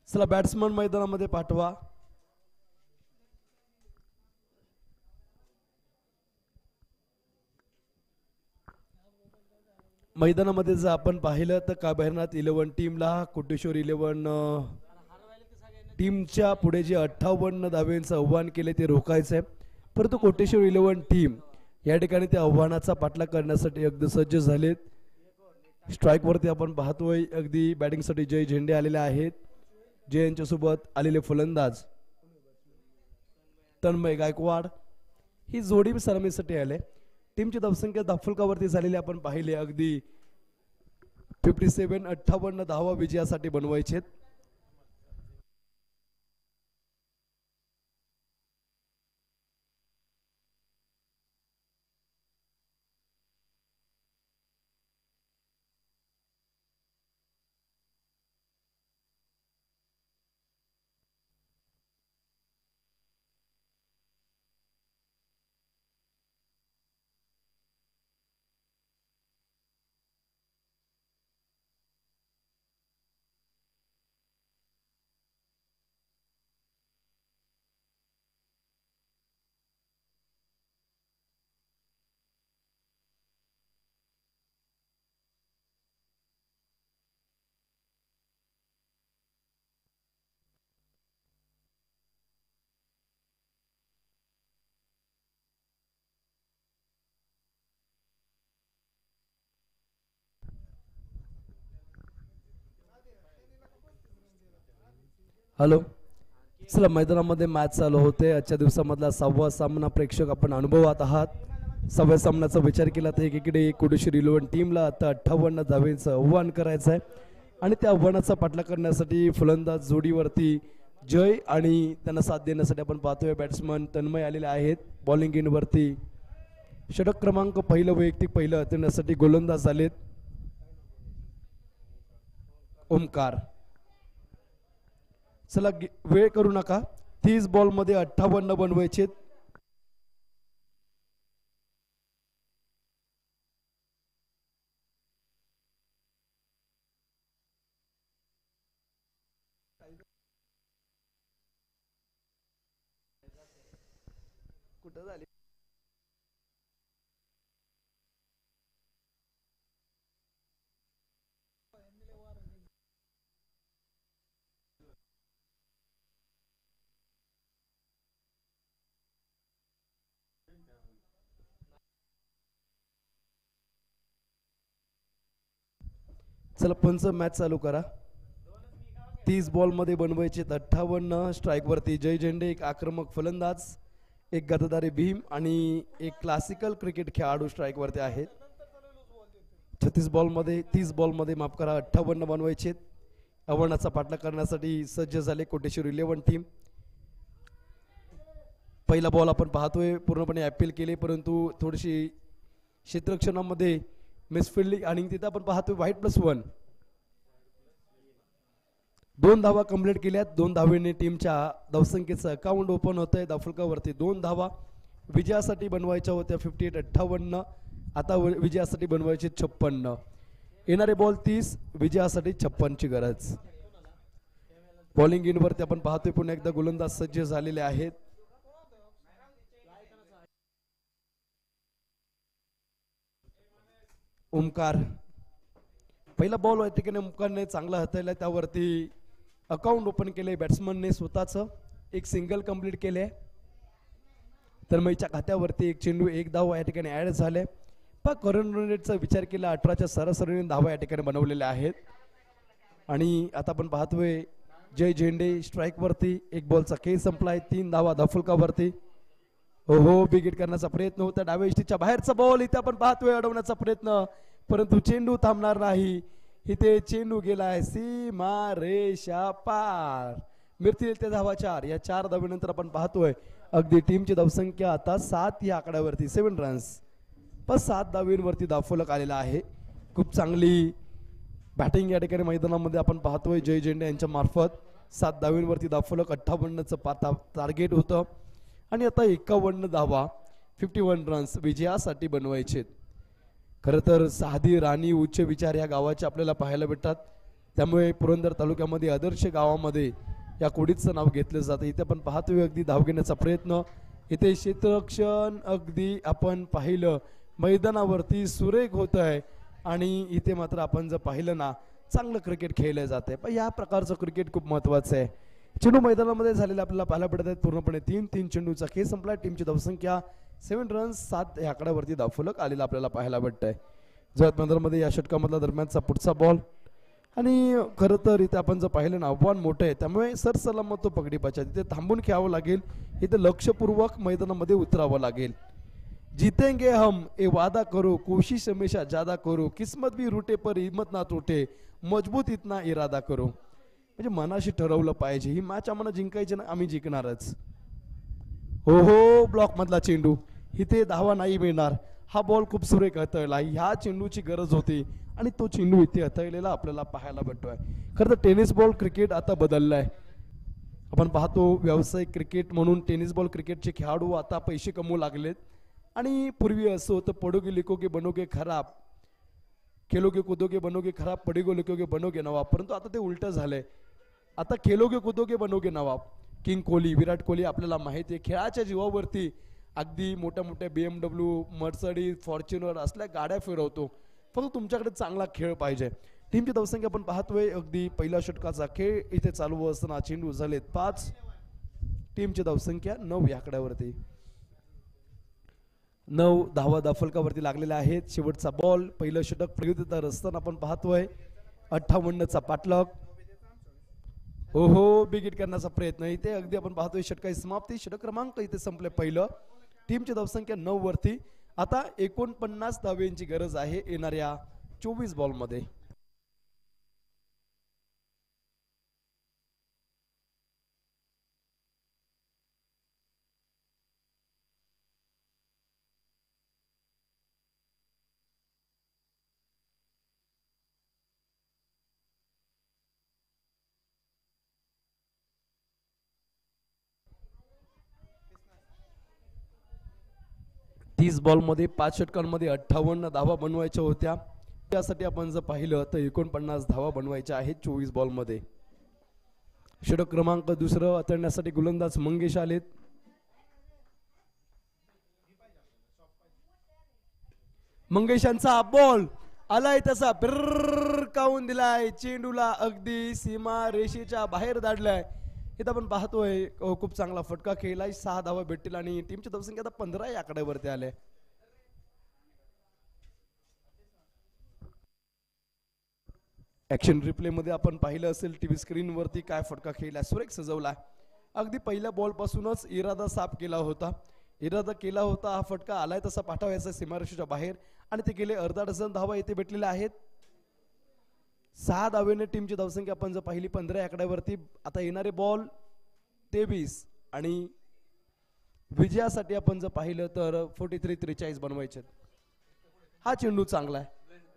[SPEAKER 1] चला बॅट्समन मैदानामध्ये पाठवा. मैदानामध्ये जर आपण पाहिलं तर काबैरनाथ 11 टीमला कोटेश्वर 11 टीमच्या पुढे जे 58 धावेंचं आव्हान केले ते रोखायचं आहे. परंतु कोटेश्वर 11 टीम या ठिकाणी त्या आव्हानाचा पाठलाग करण्यासाठी अगदी सज्ज झालेत. स्ट्राईक वरती आपण पाहतोय अगदी बॅटिंगसाठी जय झेंडे आलेले आहेत. जय यांच्यासोबत आलेले फलंदाज तन्मय गायकवाड ही जोडी सलामीसाठी आले. टीमची धावसंख्या धाफुलकावरती झालेली आपण पाहिले अगदी 57-58 धावा विजयासाठी बनवायचे. हॅलो, चला मैदानामध्ये मॅच चालू होते. आजच्या दिवसामधला 6वा सामना प्रेक्षक आपण अनुभवत आहात. 6व्या सामन्याचा विचार केला तर एकीकडे कोटेश्वर 11 टीमला आता 58 धावेंचं आव्हान करायचं आहे आणि त्या आव्हानाचा पाठलाग करण्यासाठी फलंदाज जोडीवरती जय आणि त्यांना साथ देण्यासाठी आपण पाहतोय बॅट्समन तन्मय आलेले आहेत बॉलिंग इनवरती. षटक क्रमांक पहिलं वैयक्तिक पहिलं हाताळण्यासाठी गोलंदाज झालेत ओमकार. चला वेळ करू नका. 30 बॉल मध्ये 58 बनवायचे. कुठं झाली चला पंच मॅच चालू करा. 30 बॉल मध्ये बनवायचे 58. स्ट्राईक वरती जय झेंडे एक आक्रमक फलंदाज, एक गतदारी भीम आणि एक क्लासिकल क्रिकेट खेळाडू स्ट्राईक वरती आहेत. 30 बॉल मध्ये माफ करा 58 बनवायचे. आव्हानाचा पाठलाग करण्यासाठी सज्ज झाले कोटेश्वर 11 टीम. पहिला बॉल आपण पाहतोय पूर्णपणे अपील केले परंतु थोडीशी क्षेत्ररक्षणामध्ये मिसफिल्डिंग आणि तिथे आपण पाहतोय व्हाईट +1. 2 धावा कंप्लीट केल्यात. 2 धावेने टीमच्या धावसंख्येचं अकाउंट ओपन होत आहे. धावफलकावरती 2 धावा विजयासाठी बनवायच्या होत्या 58. आता विजयासाठी बनवायचे 56. येणारे बॉल 30, विजयासाठी 56 ची गरज. बॉलिंग इनवरती आपण पाहतोय पुन्हा एकदा गोलंदाज सज्ज झालेले आहेत. ओमकार पहिला बॉल या ठिकाणी ओमकारने चांगला हाताळला. त्यावरती अकाउंट ओपन केले बॅट्समनने स्वतःच. एक सिंगल कंप्लीट केले. तर मैच्या खात्यावरती एक चेंडू एक धाव या ठिकाणी ऍड झाले. पण करंट रन रेटचा विचार केला 18च्या सरासरीने धावा या ठिकाणी बनवलेल्या आहेत. आणि आता आपण पाहतोय जय झेंडे स्ट्राईक वरती. एक बॉलचा खेळ संपलाय. 3 धावा धावफलकावरती. हो बिगिट करण्याचा प्रयत्न होता डाव्या इष्टीच्या बाहेरचा बॉल इथे आपण पाहतोय अडवण्याचा प्रयत्न परंतु चेंडू थांबणार नाही. इथे चेंडू गेलाय सीमा रेषा पार. मिळतील ते धावा 4. या 4 धावेनंतर आपण पाहतोय अगदी टीमची धावसंख्या आता 7 या आकड्यावरती 7 रन्स. पण 7 धावेंवरती धावफलक आलेला आहे. खूप चांगली बॅटिंग या ठिकाणी मैदानामध्ये आपण पाहतोय जय झेंडे यांच्या मार्फत. 7 धावेंवरती धावफलक 58चं टार्गेट होतं आणि आता 51 धावा 51 रन्स विजयासाठी बनवायचे. खरं तर साधी राणी उच्च विचार या गावाचे आपल्याला पाहायला भेटतात. त्यामुळे पुरंदर तालुक्यामध्ये आदर्श गावामध्ये या कोडीचं नाव घेतलं जातं. इथे आपण पाहतोय अगदी धाव घेण्याचा प्रयत्न. इथे क्षेत्ररक्षण अगदी आपण पाहिलं मैदानावरती सुरेख होत आहे आणि इथे मात्र आपण जर पाहिलं ना चांगलं क्रिकेट खेळलं जात आहे. पण या प्रकारचं क्रिकेट खूप महत्वाचं आहे. चेंडू मैदानामध्ये झालेले आपल्याला पाहायला भेटत आहेत. पूर्णपणे 3-3 चेंडूचा खेळ संपला. टीमची धावसंख्या 7 रन्स 7 या आकड्यावरती धावफलक आलेला आपल्याला पाहायला भेटतंय. जयत मैदानामध्ये या षटकामधला दरम्यानचा पुढचा बॉल आणि खरं तर इथे आपण जर पाहिलं ना आव्हान मोठं आहे. त्यामुळे सरसलामत तो पगडी पाचा तिथे थांबून खेळावं लागेल. इथे लक्षपूर्वक मैदानामध्ये उतरावं लागेल. जीतेंगे हम ए वादा करो कोशिश हमेशा ज्यादा करो किस्मत भी रूटे पर हिम्मत ना टूटे मजबूत इतना इरादा करो. म्हणजे मनाशी ठरवलं पाहिजे ही मॅच आम्हाला जिंकायची ना आम्ही जिंकणारच. हो ब्लॉक मधला चेंडू इथे धावा नाही मिळणार. हा बॉल खूप सुरेख हाताळला. ह्या चेंडूची गरज होती आणि तो चेंडू इथे हाताळलेला आपल्याला पाहायला भेटतोय. खरं तर टेनिस बॉल क्रिकेट आता बदललाय. आपण पाहतो व्यावसायिक क्रिकेट म्हणून टेनिस बॉल क्रिकेटचे खेळाडू आता पैसे कमवू लागलेत. आणि पूर्वी असं होतं पडोगे लिखोगे बनोगे खराब खेलोगे कूदोगे बनोगे खराब पडोगे लिखोगे बनोगे नवाब. परंतु आता ते उलट झालंय. आता खेलोगे कूदोगे बनोगे नवाब. किंग कोहली विराट कोहली आपल्याला माहिती आहे खेळाच्या जीवावरती अगदी मोठ्या मोठ्या BMW मर्सडीज फॉर्च्युनर असल्या गाड्या फिरवतो. फक्त तुमच्याकडे चांगला खेळ पाहिजे. टीमची धावसंख्या आपण पाहतोय अगदी पहिल्या षटकाचा खेळ इथे चालू असताना चेंडू झालेत 5. टीमची धावसंख्या 9 या आकड्यावरती 9 धावा धावफलकावरती लागलेल्या आहेत. शेवटचा बॉल पहिलं षटक प्रयुक्त असताना आपण पाहतोय 58चा पाठलाग. हो बिगिट करण्याचा प्रयत्न इथे अगदी आपण पाहतोय षटकाची समाप्ती. षटक क्रमांक इथे संपले पहिलं. टीमची धावसंख्या 9 वरती. आता 49 धावेंची गरज आहे येणाऱ्या 24 बॉलमध्ये. 30 बॉलमध्ये 5 षटकांमध्ये 58 धावा बनवायच्या होत्या. त्यासाठी आपण जर पाहिलं तर 49 धावा बनवायच्या आहेत 24 बॉलमध्ये. षटक क्रमांक दुसरं हाताळण्यासाठी गोलंदाज मंगेश आलेत. मंगेशांचा बॉल आलाय तसा कावून दिलाय, चेंडूला अगदी सीमा रेषेच्या बाहेर धाडलाय. इथं आपण पाहतोय खूप चांगला फटका खेळलाय. 6 धावा भेटतील आणि टीमची धावसंख्या आता 15 या आकड्यावरती आले. ऍक्शन रिप्ले मध्ये आपण पाहिलं असेल टीव्ही स्क्रीन वरती काय फटका खेळलाय, सुरेख सजवलाय. अगदी पहिल्या बॉल पासूनच इरादा साफ केला होता. हा फटका आलाय तसा पाठवायचा सीमारेषेच्या बाहेर आणि ते गेले. अर्धा डझन धावा येथे भेटलेल्या आहेत. 6 धावेने टीमची धावसंख्या आपण जर पाहिली 15 आकड्यावरती. आता येणारे बॉल 23 आणि विजयासाठी आपण जर पाहिलं तर 43-43 बनवायचे. हा चेंडू चांगला आहे.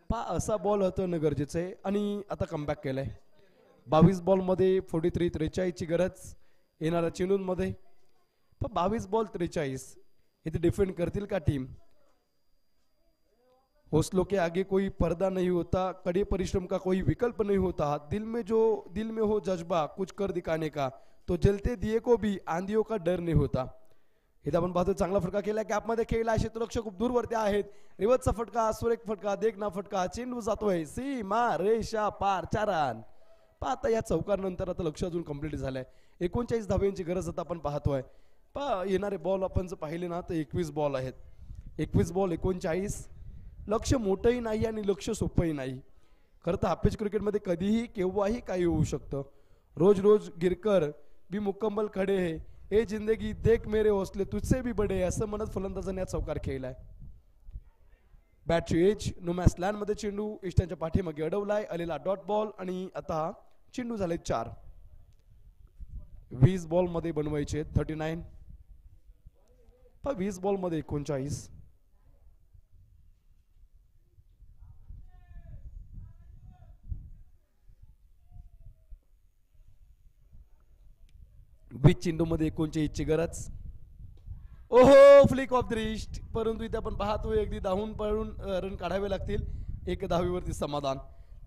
[SPEAKER 1] असा बॉल होतं गरजेचं आहे आणि आता कमबॅक केलाय. 22 बॉल मध्ये 43-43 ची गरज येणाऱ्या चेंडूंमध्ये. 22 बॉल 43 इथे डिफेंड करतील का टीम? हौसलों के आगे कोई पर्दा नहीं होता, कड़े परिश्रम का कोई विकल्प नहीं होता, दिल में हो जज्बा कुछ कर दिखाने का, तो जलते दिए को भी आंधियों का डर नहीं होता. इथे आपण पाहतो चांगला फटका केला, गॅपमध्ये खेळला. क्षेत्ररक्षक खूप दूरवरती आहेत. रिवर्सचा फटका, सुरेख फटका, देखना फटका, चेंडू जातोय सीमा रेषा पार 4 रन. आता या चौकानंतर आता लक्ष अजून कंप्लीट झालंय. 39 धाव्यांची गरज आता आपण पाहतोय. येणारे बॉल आपण जर पाहिले ना तर 21 बॉल आहेत. 21 बॉल 39. लक्ष मोठंही नाही आणि लक्ष सोपंही नाही. खरं तर हाफेज क्रिकेटमध्ये कधीही केव्हाही काही होऊ शकतं. रोज रोज गिरकर भी मुकम्मल खडे है, ए जिंदगी देख मेरे हौसले तुझसे भी बडे, असं म्हणत फलंदाजाने चौकार खेळलाय. बॅटची एज नो मॅच लँड मध्ये चेंडू इष्टांच्या पाठीमागे अडवलाय. आलेला डॉट बॉल आणि आता चेंडू झाले 4. 20 बॉल मध्ये बनवायचे 39. 20 बॉल मध्ये 39. चेंडू मध्ये 39 ची गरज. ओहो फ्लिक ऑफ द रिस्ट. परंतु इथे आपण पाहतोय अगदी धावून पळून रन काढावे लागतील. 1 धावीवरती समाधान.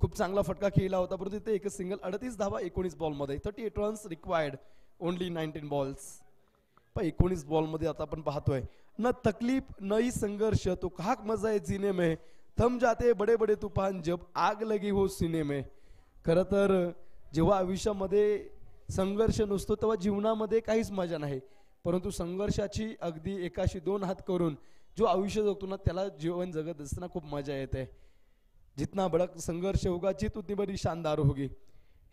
[SPEAKER 1] खूप चांगला फटका खेळला होता परंतु इथे एक सिंगल. 38 धावा 19 बॉल मध्ये. 38 runs required only 19 balls. 19 ball मध्ये आता आपण पाहतोय न तकलीफ न ही संघर्ष तो कहा मजा है जीने में, थम जाते बडे बडे तूफान जब आग लगी हो सीने में. खरं तर जेव्हा आयुष्यामध्ये संघर्ष नसतो तेव्हा जीवनामध्ये काहीच मजा नाही. परंतु संघर्षाची अगदी एकाशी 2 हात करून जो आयुष्य जगतो ना त्याला जीवन जगत असताना खूप मजा येते. जितना बड़ा संघर्ष होगा जीत उतनी बड़ी शानदार होगी.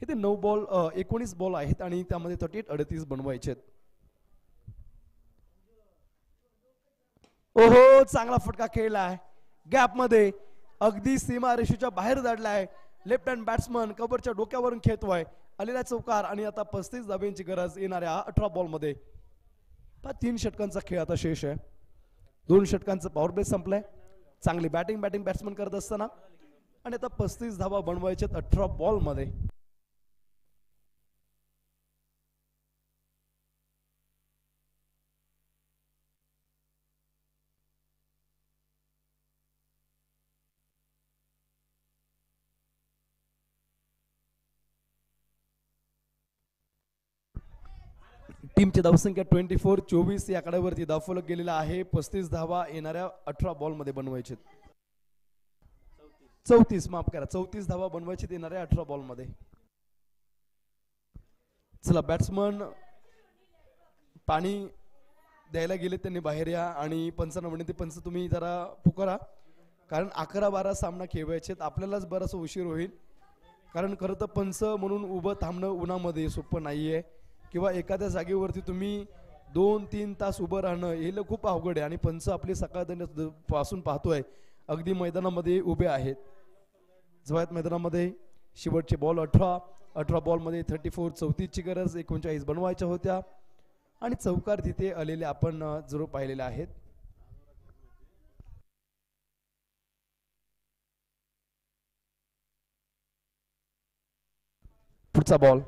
[SPEAKER 1] इथे 19 बॉल आहेत आणि त्यामध्ये 38 बनवायचे. ओहो चांगला फटका खेळलाय. गॅप मध्ये अगदी सीमा रेषेच्या बाहेर धाडलाय. लेफ्ट हँड बॅट्समन कव्हरच्या डोक्यावरून खेळतोय. आलेला चौकार आणि आता 35 धाब्यांची गरज येणाऱ्या 18 बॉल मध्ये. 3 षटकांचा खेळ आता शेष आहे. 2 षटकांचा पॉवर प्ले संपलाय. चांगली बॅटिंग बॅट्समन करत असताना आणि आता 35 धावा बनवायच्यात 18 बॉल मध्ये. टीमची धावसंख्या 24 या आकड्यावरती धावफलक गेलेला आहे. 35 धावा येणाऱ्या 18 बॉल मध्ये बनवायचे. 34 माफ करा 34 धावा बनवायचे येणाऱ्या 18 बॉल मध्ये. चला बॅट्समन पाणी द्यायला गेले त्यांनी बाहेर या आणि पंचांना विनंती पंच तुम्ही जरा पुकारा कारण 11-12 सामना खेळवायचे. आपल्यालाच बराच उशीर होईल कारण खरं तर पंच म्हणून उभं थांबणं उन्हामध्ये सोपं नाहीये किंवा एखाद्या जागेवरती तुम्ही 2-3 तास उभं राहणं हे खूप अवघड आहे. आणि पंच आपले सकाळ पासून पाहतोय अगदी मैदानामध्ये उभे आहेत. जवळत मैदानामध्ये शेवटचे बॉल 18 बॉल मध्ये 34 ची गरज 39 बनवायच्या होत्या आणि चौकार तिथे आलेले आपण जरूर पाहिलेले आहेत. पुढचा बॉल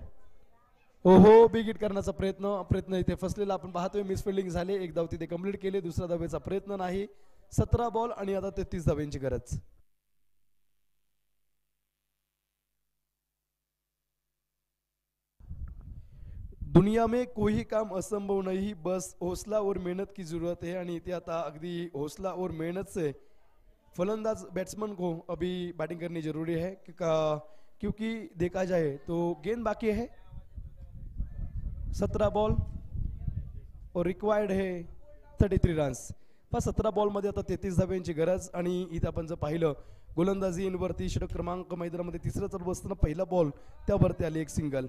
[SPEAKER 1] ओहो बिग हिट करण्याचा प्रयत्न इथे फसलेला आपण पाहतोय. मिस फिल्डिंग झाले. एक धाव तिथे कंप्लीट केले. दुसऱ्या धावेचा प्रयत्न नाही. 17 बॉल आणि आता 33 धाव्यांची गरज. दुनिया में कोई काम असंभव नहीं, बस हौसला और मेहनत की जरूरत है. आणि इथे आता अगदी हौसला और मेहनत से फलंदाज बैट्समैन को अभी बैटिंग करनी जरूरी है क्योंकि देखा जाए तो गेंद बाकी है. 17 बॉल और रिक्वायर्ड है 33 रन्स. 17 बॉलमध्ये आता 33 धाव्यांची गरज. आणि इथे आपण जर पाहिलं गोलंदाजीवरती षटक क्रमांक मैदानामध्ये तिसरा चालू असताना पहिला बॉल त्यावरती आली एक सिंगल.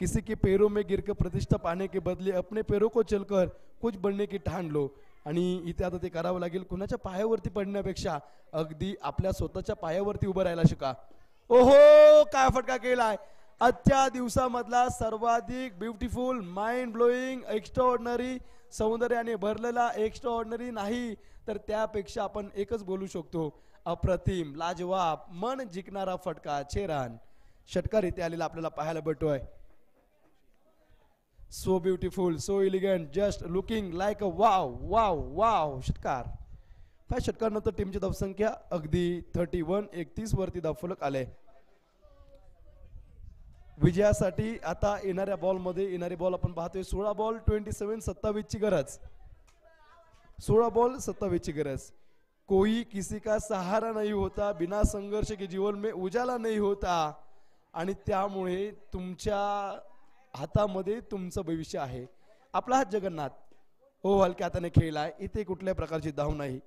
[SPEAKER 1] किसी के पैरों में गिरकर प्रतिष्ठा पाने के बदले अपने पैरों को चलकर कुछ बनने की ठाण लो. आणि इथे आता ते करावं लागेल. कुणाच्या पायावरती पडण्यापेक्षा अगदी आपल्या स्वतःच्या पायावरती उभं राहायला शिका. ओहो काय फटका केलाय. आजच्या दिवसामधला सर्वाधिक beautiful mind blowing extra ordinary सौंदर्याने भरलेला एक्स्ट्रा ऑर्डिनरी नाही तर त्यापेक्षा आपण एकच बोलू शकतो अप्रतिम लाजवाब मन जिंकणारा फटका 6 रन षटकार इथे आलेला आपल्याला पाहायला भेटतोय. So beautiful so elegant just looking like a wow wow wow षटकार. 5 षटकारानंतर टीमची धावसंख्या अगदी 31 31 वरती धावफलक आले. विजयासाठी आता येणाऱ्या बॉलमध्ये येणारे बॉल आपण पाहतोय 16 बॉल 27 ची गरज. 16 बॉल 27 ची गरज. कोई किसी का सहारा नहीं होता, बिना संघर्ष के जीवन में उजाला नहीं होता. आणि त्यामुळे तुमच्या हातामध्ये तुमचं भविष्य आहे. आपला हात जगन्नाथ हो हलक्या हाताने खेळलाय. इथे कुठल्या प्रकारची धाव नाही.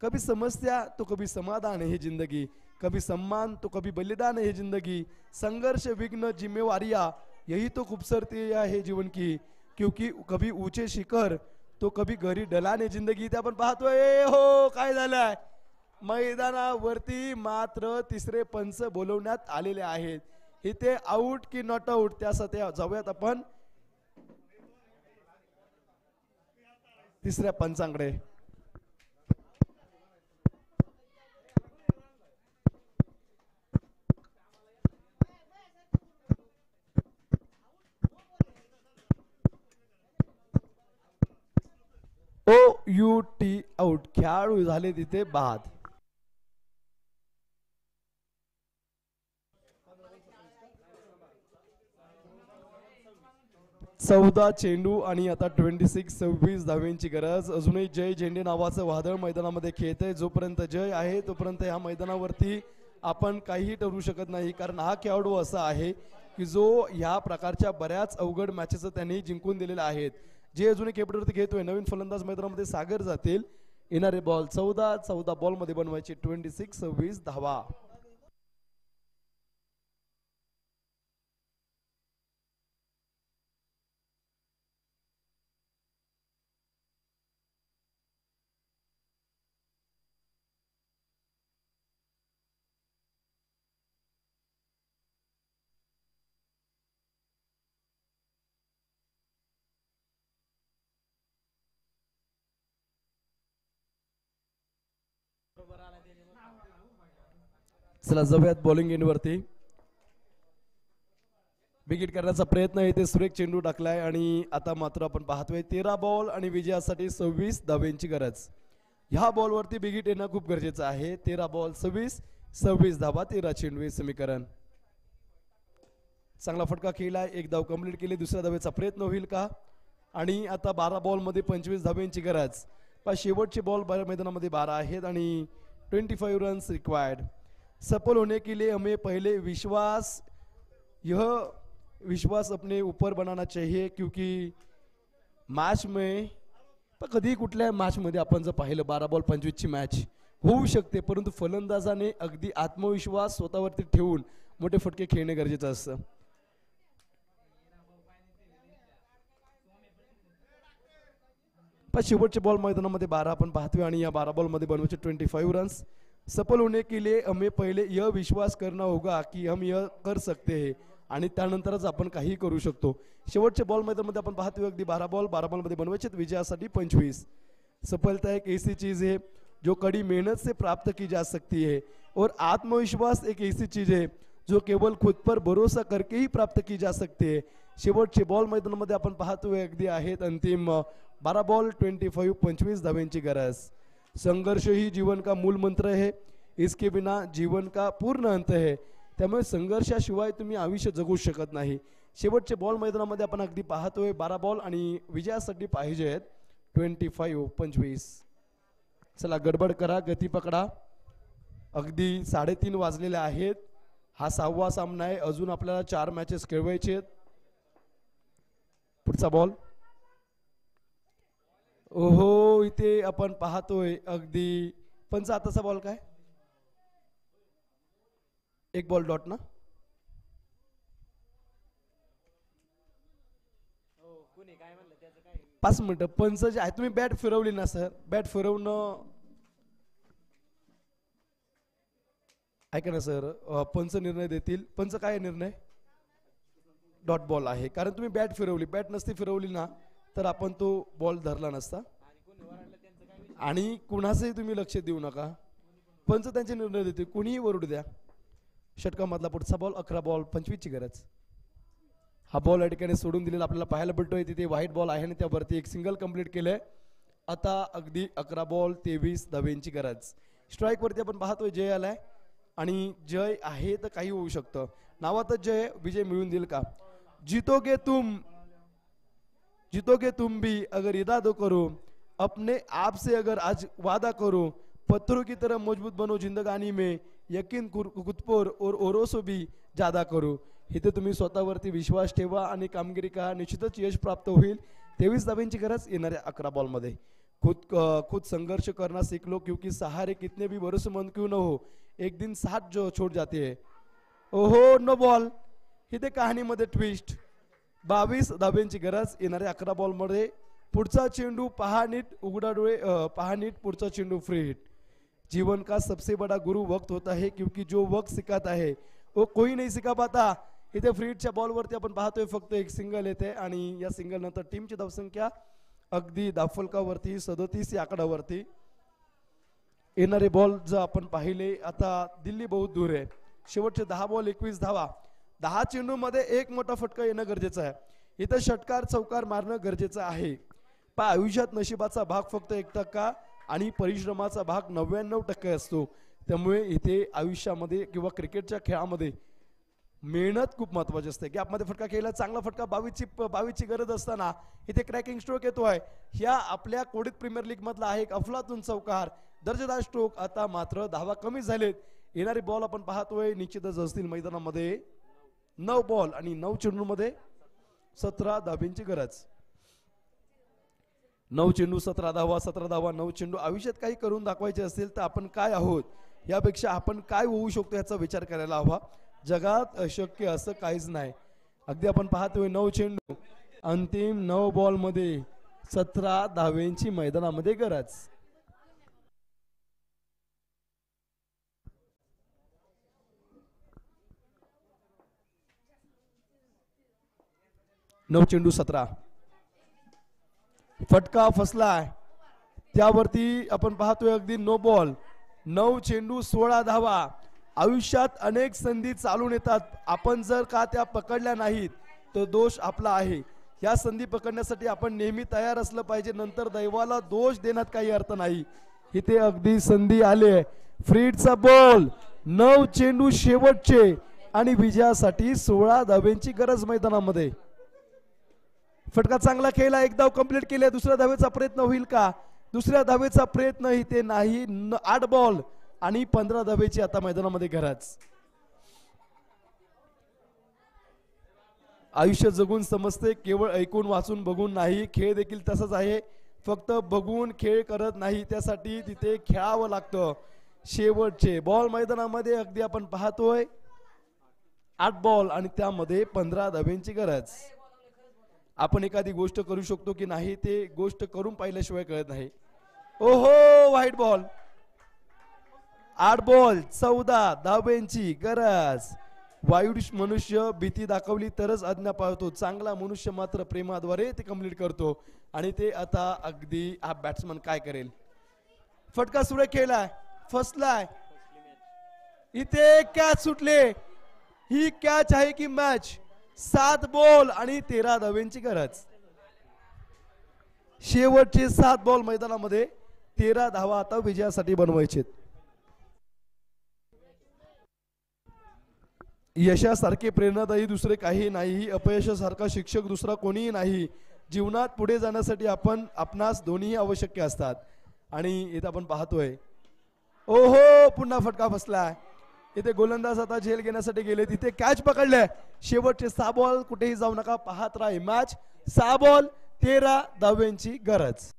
[SPEAKER 1] कभी समस्या तो कभी समाधान है जिंदगी, कभी सम्मान तो कभी बलिदान है जिंदगी, संघर्ष विघ्न जिम्मेवारियां यही तो खूबसूरती है जीवन की, क्योंकि कभी ऊंचे शिखर तो कभी गरी ढलाने जिंदगी. ते आपण पाहतोय. हो काय झालंय मैदानावरती मात्र तिसरे पंच बोलवण्यात आलेले आहेत. इथे आउट की नॉट आउट त्यासाठी जाऊयात आपण तिसऱ्या पंचांकडे. OUT आउट खेळाडू झाले तिथे बाद. चौदा चेंडू आणि आता 26 धाव्यांची गरज. अजूनही जय झेंडे नावाचं वादळ मैदानामध्ये खेळतंय. जोपर्यंत जय आहे तोपर्यंत या मैदानावरती आपण काहीही ठरवू शकत नाही. कारण हा खेळाडू असा आहे की जो ह्या प्रकारच्या बऱ्याच अवघड मॅचेस त्यांनी जिंकून दिलेल्या आहेत. जे अजूनही केपटवरती घेतोय. नवीन फलंदाज मैदानामध्ये सागर जातील. येणारे बॉल 14 बॉल मध्ये बनवायचे 26 धावा. चला जाऊयात बॉलिंग एंडवरती. विकेट करण्याचा प्रयत्न इथे सुरेख चेंडू टाकलाय. आणि आता मात्र आपण पाहतोय 13 बॉल आणि विजयासाठी 26 धाव्यांची गरज. ह्या बॉलवरती विकेट येणं खूप गरजेचं आहे. 13 बॉल 26 धावा 13 चेंडू समीकरण. चांगला फटका खेळलाय. एक धाव कंप्लीट केली. दुसऱ्या धावेचा प्रयत्न होईल का. आणि आता 12 बॉल मध्ये 25 धाव्यांची गरज. पण शेवटचे बॉल मैदानामध्ये 12 आहेत आणि 25 रन्स रिक्वायर्ड. सफल होने के लिए हमें पहले विश्वास अपने ऊपर बनाना चाहिए, क्योंकि मैच में कधी कुठल्या मॅच मध्ये आपण जर पाहिलं 12 बॉल 25 ची मॅच होऊ शकते, परंतु फलंदाजाने अगदी आत्मविश्वास स्वतःवरती ठेवून मोठे फटके खेळणे गरजेचं असतं. पण शेवटचे बॉल मैदानामध्ये 12 आपण पाहतोय आणि या 12 बॉल मध्ये बनवायचे 25 रन्स. सफल होने के लिए हमें पहले यह विश्वास करना होगा कि हम यह कर सकते हैं, आणि त्यानंतरच आपण काही करू शकतो. शेवटचे बॉल मैदानामध्ये आपण पाहतोय अगदी 12 बॉल मध्ये बनवायचे विजयासाठी 25. सफलता एक ऐसी चीज है जो कड़ी मेहनत से प्राप्त की जा सकती है, और आत्मविश्वास एक ऐसी चीज है जो केवल खुद पर भरोसा करके ही प्राप्त की जा सकती है. शेवटचे बॉल मैदानामध्ये आपण पाहतोय अगदी आहेत अंतिम 12 बॉल 25 धाव्यांची गरज. संघर्ष ही जीवन का मूल मंत्र है, इसके बिना जीवन का पूर्ण अंत है. त्यामुळे संघर्षाशिवाय तुम्ही आयुष्य जगू शकत नाही. शेवटचे बॉल मैदानामध्ये आपण अगदी पाहतोय 12 बॉल आणि विजयासाठी पाहिजेत 25. चला गडबड करा, गती पकडा. अगदी 3:30 वाजलेले आहेत. हा 6वा सामना आहे. अजून आपल्याला 4 मॅचेस खेळवायचे आहेत. पुढचा बॉल. ओहो, इथे आपण पाहतोय अगदी पंच आताचा बॉल काय, एक बॉल डॉट ना. पाच मिनिटं पंच जे आहे, तुम्ही बॅट फिरवली ना सर, बॅट फिरवणं ऐका ना सर, पंच निर्णय देतील. पंच काय निर्णय, डॉट बॉल आहे. कारण तुम्ही बॅट फिरवली, बॅट नसती फिरवली ना तर आपण तो बॉल धरला नसता. आणि कुणाचंही तुम्ही लक्ष देऊ नका, पंच त्यांचे निर्णय देतील, कुणीही वरडू द्या. षटकामधला पुढचा बॉल 11 बॉल 25ची गरज. हा बॉल या ठिकाणी सोडून दिलेला आपल्याला पाहायला भेटतोय. तिथे व्हाईट बॉल आहे आणि त्यावरती एक सिंगल कंप्लीट केलंय. आता अगदी 11 बॉल 23 धाव्यांची गरज. स्ट्राईक वरती आपण पाहतोय जय आलाय आणि जय आहे तर काही होऊ शकतं. नावातच जय, विजय मिळून देईल का. जीतोगे तुम भी अगर इरादा करो, अपने आप से अगर आज वादा करो, पत्थरों की तरह मजबूत बनो जिंदगानी में, यकीन खुद पर और औरों से भी ज्यादा करो. इथे तुम्ही स्वतःवरती विश्वास ठेवा आणि कामगिरी करा, निश्चितच यश प्राप्त होईल. 23 धाव्यांची गरज येणाऱ्या 11 बॉल मध्ये. खुद संघर्ष करना सीख लो, क्योंकि सहारे कितने भी भरोसेमंद क्यों न हो, एक दिन साथ जो छोड़ जाते हैं. ओहो, नो बॉल. इथे कहाणीमध्ये ट्विस्ट. 22 धाव्यांची गरज येणाऱ्या 11 बॉल मध्ये. पुढचा चेंडू पहा नीट, उघडा डोळे पहा नीट. पुढचा चेंडू फ्री हिट. जीवन का सबसे बड़ा गुरु वक्त होता है, क्योंकि जो वक्त सिखाता है वो कोई नहीं सिखा पाता. इथे फ्री हिटच्या बॉलवरती आपण पाहतोय फक्त एक सिंगल येते आणि या सिंगल नंतर टीमची धावसंख्या अगदी दाफलकावरती 37 या आकड्यावरती. येणारे बॉल जर आपण पाहिले, आता दिल्ली बहुत दूर आहे. शेवटचे 10 बॉल 21 धावा. 10 चेंडू मध्ये एक मोठा फटका येणं गरजेचं आहे. इथं षटकार चौकार मारणं गरजेचं आहे. पण आयुष्यात नशिबाचा भाग फक्त 1% आणि परिश्रमाचा भाग 99% असतो. त्यामुळे इथे आयुष्यामध्ये किंवा क्रिकेटच्या खेळामध्ये मेहनत खूप महत्वाची असते. गॅपमध्ये फटका केला, चांगला फटका 22ची गरज असताना इथे क्रॅकिंग स्ट्रोक येतोय. ह्या आपल्या कोडीत प्रीमियर लीग मधला आहे एक अफलातून चौकार, दर्जेदार स्ट्रोक. आता मात्र धावा कमी झालेत. येणारे बॉल आपण पाहतोय निश्चितच असतील मैदानामध्ये 9 बॉल आणि 9 चेंडू मध्ये 17 धाव्यांची गरज. 9 चेंडू 17 धावा, 17 धावा 9 चेंडू. आयुष्यात काही करून दाखवायचे असेल तर आपण काय आहोत यापेक्षा आपण काय होऊ शकतो याचा विचार करायला हवा. जगात अशक्य असं काहीच नाही. अगदी आपण पाहतोय 9 चेंडू अंतिम 9 बॉल मध्ये 17 धाव्यांची मैदानामध्ये गरज. नऊ चेंडू 17. फटका फसलाय, त्यावरती आपण पाहतोय अगदी नो बॉल. 9 चेंडू 16 धावा. आयुष्यात अनेक संधी चालून येतात, आपण जर का त्या पकडल्या नाहीत तर दोष आपला आहे. या संधी पकडण्यासाठी आपण नेहमी तयार असलं पाहिजे. नंतर दैवाला दोष देण्यात काही अर्थ नाही. इथे अगदी संधी आले. फ्रीडचा बॉल. 9 चेंडू शेवटचे आणि विजयासाठी 16 धाव्यांची गरज मैदानामध्ये. फटका चांगला खेळला, एक धाव कंप्लीट केले. दुसऱ्या धावेचा प्रयत्न होईल का. दुसऱ्या धावेचा प्रयत्न इथे नाही. 8 बॉल आणि 15 धावेची आता मैदानामध्ये गरज. आयुष्य जगून समजते, केवळ ऐकून वाचून बघून नाही. खेळ देखील तसाच आहे, फक्त बघून खेळ करत नाही, त्यासाठी तिथे खेळावं लागतं. शेवटचे बॉल मैदानामध्ये अगदी आपण पाहतोय 8 बॉल आणि त्यामध्ये 15 धाव्यांची गरज. आपण एखादी गोष्ट करू शकतो की नाही ते गोष्ट करून पाहिल्याशिवाय कळत नाही. ओहो, व्हाईट बॉल. 8 बॉल 14 धाव्यांची गरज. वाईट मनुष्य भीती दाखवली तरच आज्ञा पाळतो, चांगला मनुष्य मात्र प्रेमाद्वारे ते कंप्लीट करतो. आणि ते आता अगदी हा बॅट्समन काय करेल. फटका सुरे केलाय, फसलाय. इथे कॅच सुटले. ही कॅच आहे की मॅच. 7 बॉल आणि 13 धाव्यांची गरज. शेवटचे 7 बॉल मैदानामध्ये 13 धावा आता विजयासाठी बनवायचे. यशासारखे प्रेरणादायी दुसरे काही नाही. अपयशासारखा शिक्षक दुसरा कोणीही नाही. जीवनात पुढे जाण्यासाठी आपणास दोन्ही आवश्यक असतात. आणि इथे आपण पाहतोय ओहो पुन्हा फटका फसलाय. इथे गोलंदाज आता झेल घेण्यासाठी गेले. तिथे कॅच पकडले. शेवटचे 6 बॉल कुठेही जाऊ नका, पाहत राहा मॅच. 6 बॉल 13 धाव्यांची गरज.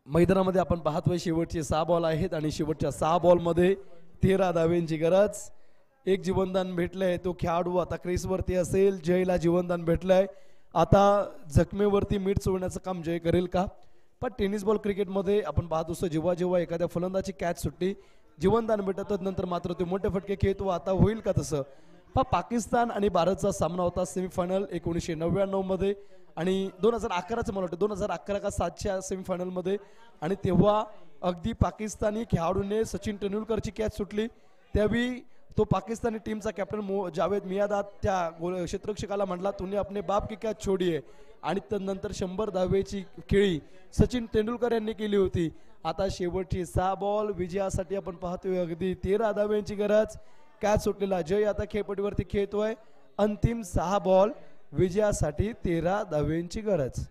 [SPEAKER 1] मैदानामध्ये आपण पाहतोय शेवटचे 6 बॉल आहेत आणि शेवटच्या 6 बॉलमध्ये 13 धाव्यांची गरज. एक जीवनदान भेटलंय. तो खेळाडू आता क्रीजवरती असेल. जयला जीवनदान भेटलंय. आता जखमेवरती मीठ चोळण्याचं काम जय करेल का? पण टेनिस बॉल क्रिकेटमध्ये आपण पाहत असतो जेव्हा जेव्हा एखाद्या फलंदाची कॅच सुटली जीवनदान भेटत नंतर मात्र ते मोठे फटके खेळतो. आता होईल का तसं? पाकिस्तान आणि भारतचा सामना होता सेमीफायनल 1999 मध्ये आणि 2011चं मला वाटतं 2011 का 7च्या सेमीफायनलमध्ये. आणि तेव्हा अगदी पाकिस्तानी खेळाडूने सचिन तेंडुलकरची कॅच सुटली. त्यावेळी तो पाकिस्तानी टीमचा कॅप्टन जावेद मियादाद त्या क्षेत्ररक्षकाला म्हटला तुम्ही अपने बाप की कॅच छोडी आहे. आणि त्यानंतर 100 धावेची खेळी सचिन तेंडुलकर यांनी केली होती. आता शेवटची 6 बॉल विजयासाठी आपण पाहतोय अगदी 13 धाव्यांची गरज. कॅच सुटलेला जय आता खेळपट्टीवरती खेळतोय. अंतिम 6 बॉल विजयासाठी 13 धाव्यांची गरज.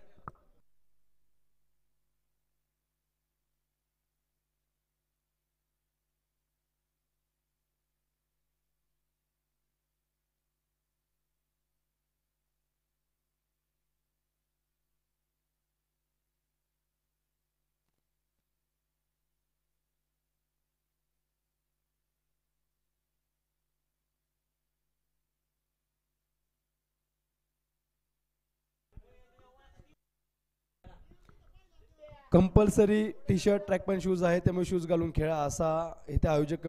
[SPEAKER 1] Compulsory T shirt track pant shoes आहे त्यामुळे शूज घालून खेळा असा इथे आयोजक.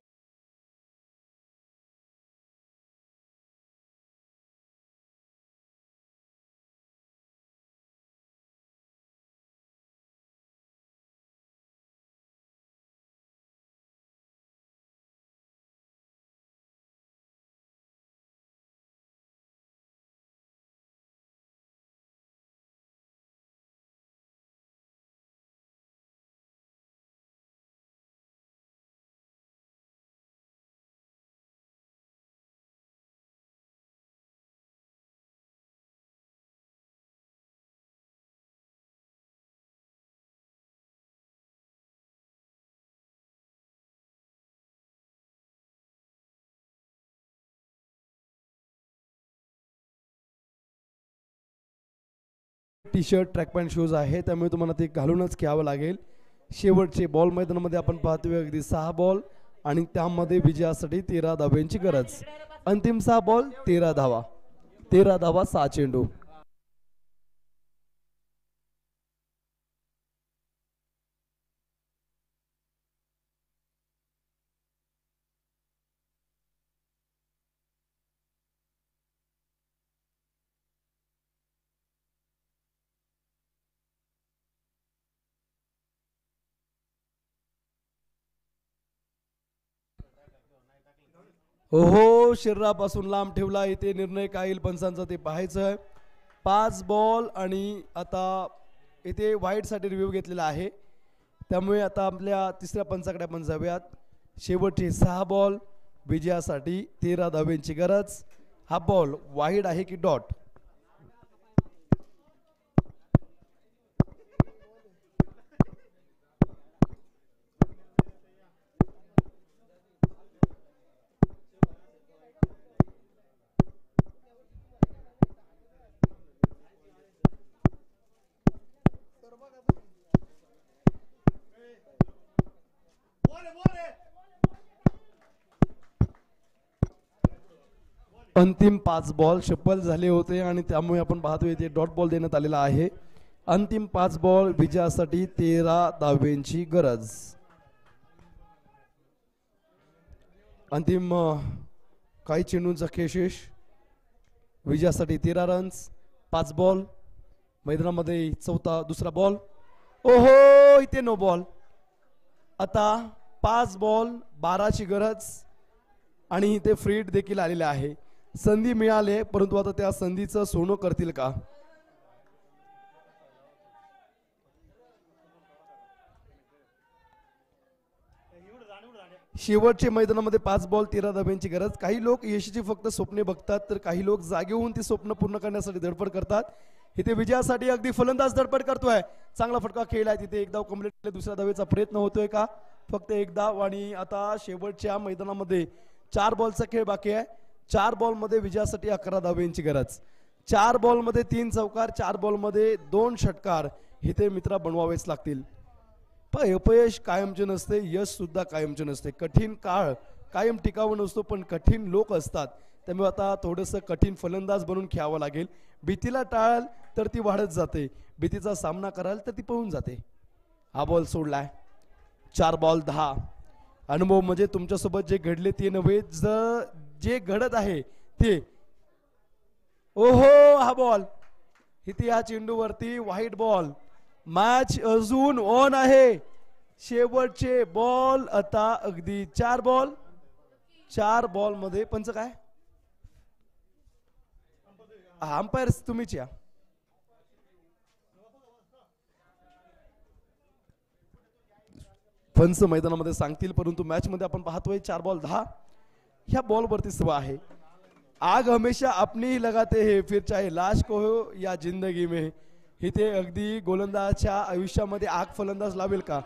[SPEAKER 1] T shirt track pant shoes आहे त्यामुळे तुम्हाला ते घालूनच खेळावं लागेल. शेवटचे बॉल मैदानामध्ये आपण पाहतोय अगदी 6 बॉल आणि त्यामध्ये विजयासाठी 13 धाव्यांची गरज. अंतिम 6 बॉल 13 धावा. 13 धावा 6 चेंडू. ओहो शरीरापासून लांब ठेवला. इथे निर्णय काय येईल पंचांचा ते पाहायचं आहे. 5 बॉल आणि आता इथे वाईटसाठी रिव्ह्यू घेतलेला आहे त्यामुळे आता आपल्या तिसऱ्या पंचाकडे आपण जाऊयात. शेवटचे 6 बॉल विजयासाठी 13 धाव्यांची गरज. हा बॉल वाईड आहे की डॉट? अंतिम 5 बॉल शफल झाले होते आणि त्यामुळे आपण पाहतोय ते डॉट बॉल देण्यात आलेला आहे. अंतिम 5 बॉल विजयासाठी 13 धावेंची गरज. अंतिम काही चेंडूंचा खेळ शेष. विजयासाठी 13 रन्स. 5 बॉल मैदानामध्ये दुसरा बॉल. ओहो इथे नो बॉल. आता 5 बॉल 12ची गरज आणि इथे फ्री हिट देखील आलेले आहे. संधी मिळाली परंतु आता त्या संधीचं सोनं करतील का. शेवटचे मैदानामध्ये 5 बॉल 13 धाब्यांची गरज. काही लोक यशाची फक्त स्वप्ने बघतात तर काही लोक जागे होऊन ती स्वप्न पूर्ण करण्यासाठी धडपड करतात. इथे विजयासाठी अगदी फलंदाज धडपड करतोय. चांगला फटका खेळ आहे. तिथे 1 धाव कंप्लीट केले. दुसऱ्या धावेचा प्रयत्न होतोय का. फक्त 1 धाव आणि आता शेवटच्या मैदानामध्ये 4 बॉलचा खेळ बाकी आहे. 4 बॉलमध्ये विजयासाठी 11 धावेंची गरज. 4 बॉलमध्ये 3 चौकार. 4 बॉलमध्ये 2 षटकार इथे मित्रा बनवावेच लागतील. अपयश कायमचे नसते. यश सुद्धा कायमचे नसते. कठीण काळ कायम टिकाऊ नसतो पण कठीण लोक असतात. त्यामुळे आता थोडंसं कठीण फलंदाज बनून खेळावं लागेल. भीतीला टाळाल तर ती वाढत जाते. भीतीचा सामना कराल तर ती पळून जाते. हा बॉल सोडलाय. 4 बॉल 10. अनुभव म्हणजे तुमच्यासोबत जे घडले ते नव्हे जे घडत आहे ते. ओहो हा बॉल इथे या चेंडूवरती व्हाईट बॉल. मॅच अजून ऑन आहे. शेवटचे बॉल आता अगदी 4 बॉल. 4 बॉल मध्ये पंच काय अंपायर तुम्हीच या. पंच मैदानामध्ये सांगतील परंतु मॅच मध्ये आपण पाहतोय 4 बॉल 10 ह्या बॉल वरती सवा आहे. आग हमेशा अपनी ही लगाते हैं फिर चाहे लाश को हो या जिंदगी में. इथे अगदी गोलंदाजच्या आयुष्यामध्ये आग फलंदाज लावेल का.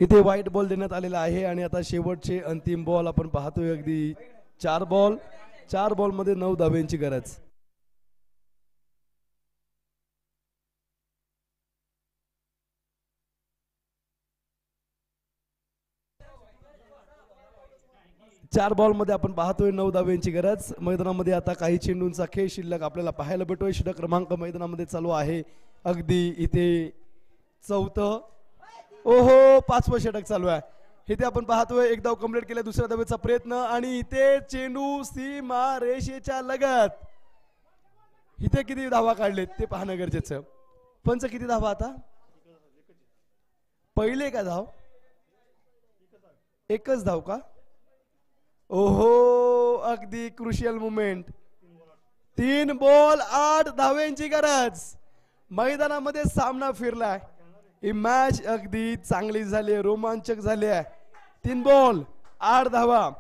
[SPEAKER 1] इथे व्हाईट बॉल देण्यात आलेला आहे आणि आता शेवटचे अंतिम बॉल आपण पाहतोय. अगदी 4 बॉल. 4 बॉल मध्ये 9 धाब्यांची गरज. चार बॉल मध्ये आपण पाहतोय 9 धाब्यांची गरज. मैदानामध्ये आता काही चेंडूंचा खेळ शिल्लक आपल्याला पाहायला भेटतोय. षटक क्रमांक मैदानामध्ये चालू आहे. अगदी इथे 4थं ओहो 5वं षटक चालू आहे. इथे आपण पाहतोय 1 धाव कंप्लीट केला. दुसऱ्या धावेचा प्रयत्न आणि इथे चेंडू सीमा रेषेच्या लगत. इथे किती धावा काढलेत ते पाहणं गरजेचं. पंच किती धावा आता. पहिले का धाव. एकच धाव का. ओहो अगदी क्रुशियल मुमेंट. 3 बॉल 8 धावेंची गरज. मैदानामध्ये सामना फिरलाय. ही मॅच अगदी चांगली झाली. रोमांचक झाली आहे. 3 बॉल 8 धावा.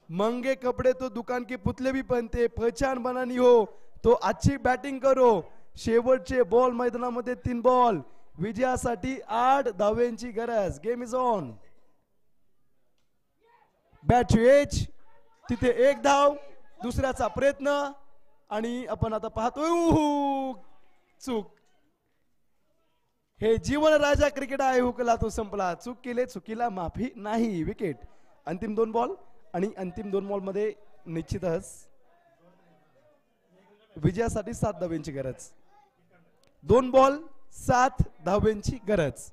[SPEAKER 1] मंगे कपडे तो दुकान के पुतले भी पहनते. पहचान बनानी हो तो अच्छी बॅटिंग करो. शेवटचे बॉल मैदानामध्ये 3 बॉल. विजयासाठी 8 धावेंची गरज. Game is on. Bat to edge. तिथे 1 धाव. दुसऱ्याचा प्रयत्न आणि आपण आता पाहतोय चूक. हे जीवन राजा क्रिकेट आहे. हुकला तो संपला. चूक केले चुकीला माफी नाही. विकेट. अंतिम 2 बॉल आणि अंतिम 2 बॉल मध्ये निश्चितच विजयासाठी 7 धाब्यांची गरज. 2 बॉल 7 धाब्यांची गरज.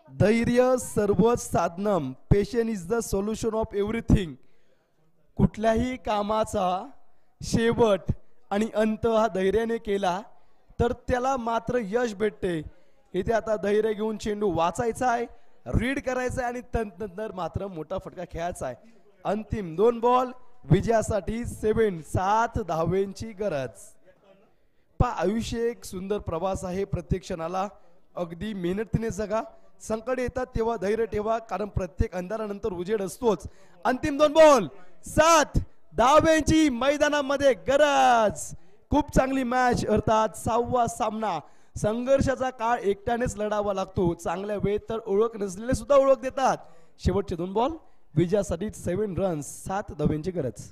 [SPEAKER 1] धैर्य सर्वच साधनम. Patience is the solution of everything. कुठल्याही कामाचा शेवट आणि अंत हा धैर्याने केला तर त्याला मात्र यश भेटते. इथे आता धैर्य घेऊन चेंडू वाचायचा आहे, रीड करायचा आहे आणि नंतर मात्र मोठा फटका खेळायचा आहे. अंतिम 2 बॉल विजयासाठी 7 धाब्यांची गरज. आयुष्य एक सुंदर प्रवास आहे. प्रत्येक क्षणाला अगदी मेहनतीने जगा. संकट येतात तेव्हा धैर्य ठेवा, कारण प्रत्येक अंधारानंतर उजेड असतोच. अंतिम 2 बॉल 7 धाब्यांची मैदानामध्ये गरज. खूप चांगली मॅच, अर्थात 6वा सामना. संघर्षाचा काळ एकट्यानेच लढावा लागतो. चांगल्या वेळेत तर ओळख नसलेले सुद्धा ओळख देतात. शेवटचे 2 बॉल विजयासाठी 7 रन्स 7 धाब्यांची गरज.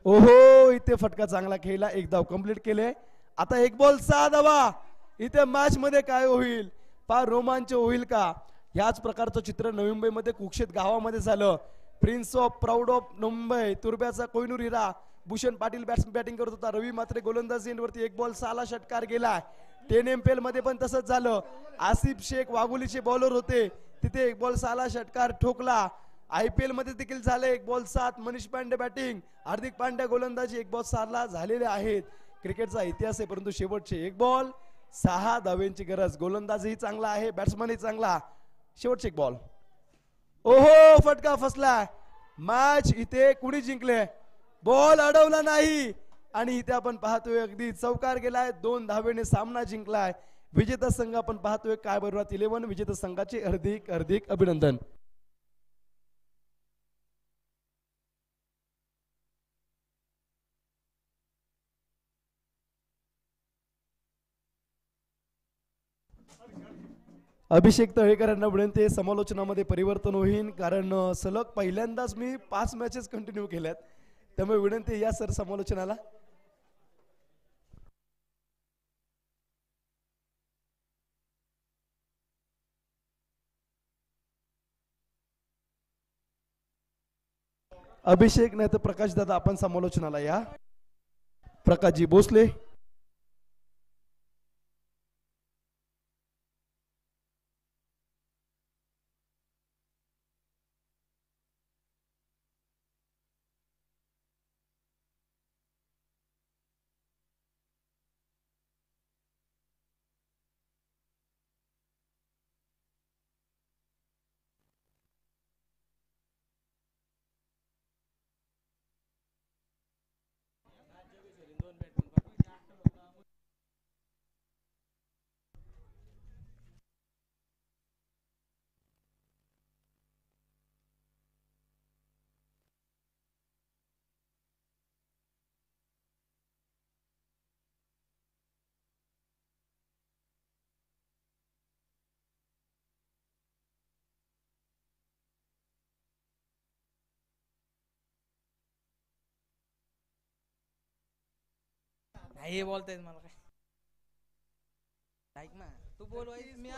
[SPEAKER 1] ओहो, इथे फटका चांगला खेळला, 1 धाव कंप्लीट केले. आता 1 बॉल 6 धावा. इथे मॅच मध्ये काय होईल, फार रोमांच होईल का? ह्याच प्रकारचं चित्र नवी मुंबईमध्ये कुक्षेत गावामध्ये झालं. Prince of proud of Mumbai तुर्ब्याचा कोहिनूर हिरा भूषण पाटील बॅटिंग करत होता. रवी मात्र गोलंदाजी एंडवरती 1 बॉल 6 षटकार गेला. 10 MPL मध्ये पण तसंच झालं. आसिफ शेख वाघोलीचे बॉलर होते, तिथे 1 बॉल 6 षटकार ठोकला. IPL मध्ये देखील झाले 1 बॉल 7. मनीष पांडे बॅटिंग, हार्दिक पांड्या गोलंदाजी 1 बॉल 6 झालेले आहेत. क्रिकेटचा इतिहास आहे, परंतु शेवटचे 1 बॉल 6 धाब्यांची गरज. गोलंदाजही चांगला आहे, बॅट्समनही चांगला. शेवटचे 1 बॉल. ओहो, फटका फसला. मॅच इथे कुणी जिंकले, बॉल अडवला नाही आणि इथे आपण पाहतोय अगदी चौकार गेलाय. 2 धावेने सामना जिंकलाय. विजेता संघ आपण पाहतोय काय बरोबर 11. विजेता संघाचे हार्दिक हार्दिक अभिनंदन. अभिषेक तळेकरांना विनंती, समालोचनामध्ये परिवर्तन होईल, कारण सलग पहिल्यांदाच मी 5 मॅचेस कंटिन्यू केल्यात. त्यामुळे विनंती या सर समालोचनाला. अभिषेक नाही तर प्रकाश दादा आपण समालोचनाला या. प्रकाशजी भोसले.
[SPEAKER 2] नाही हे बोलतायत मला काय. ऐक ना, तू बोलवायच मी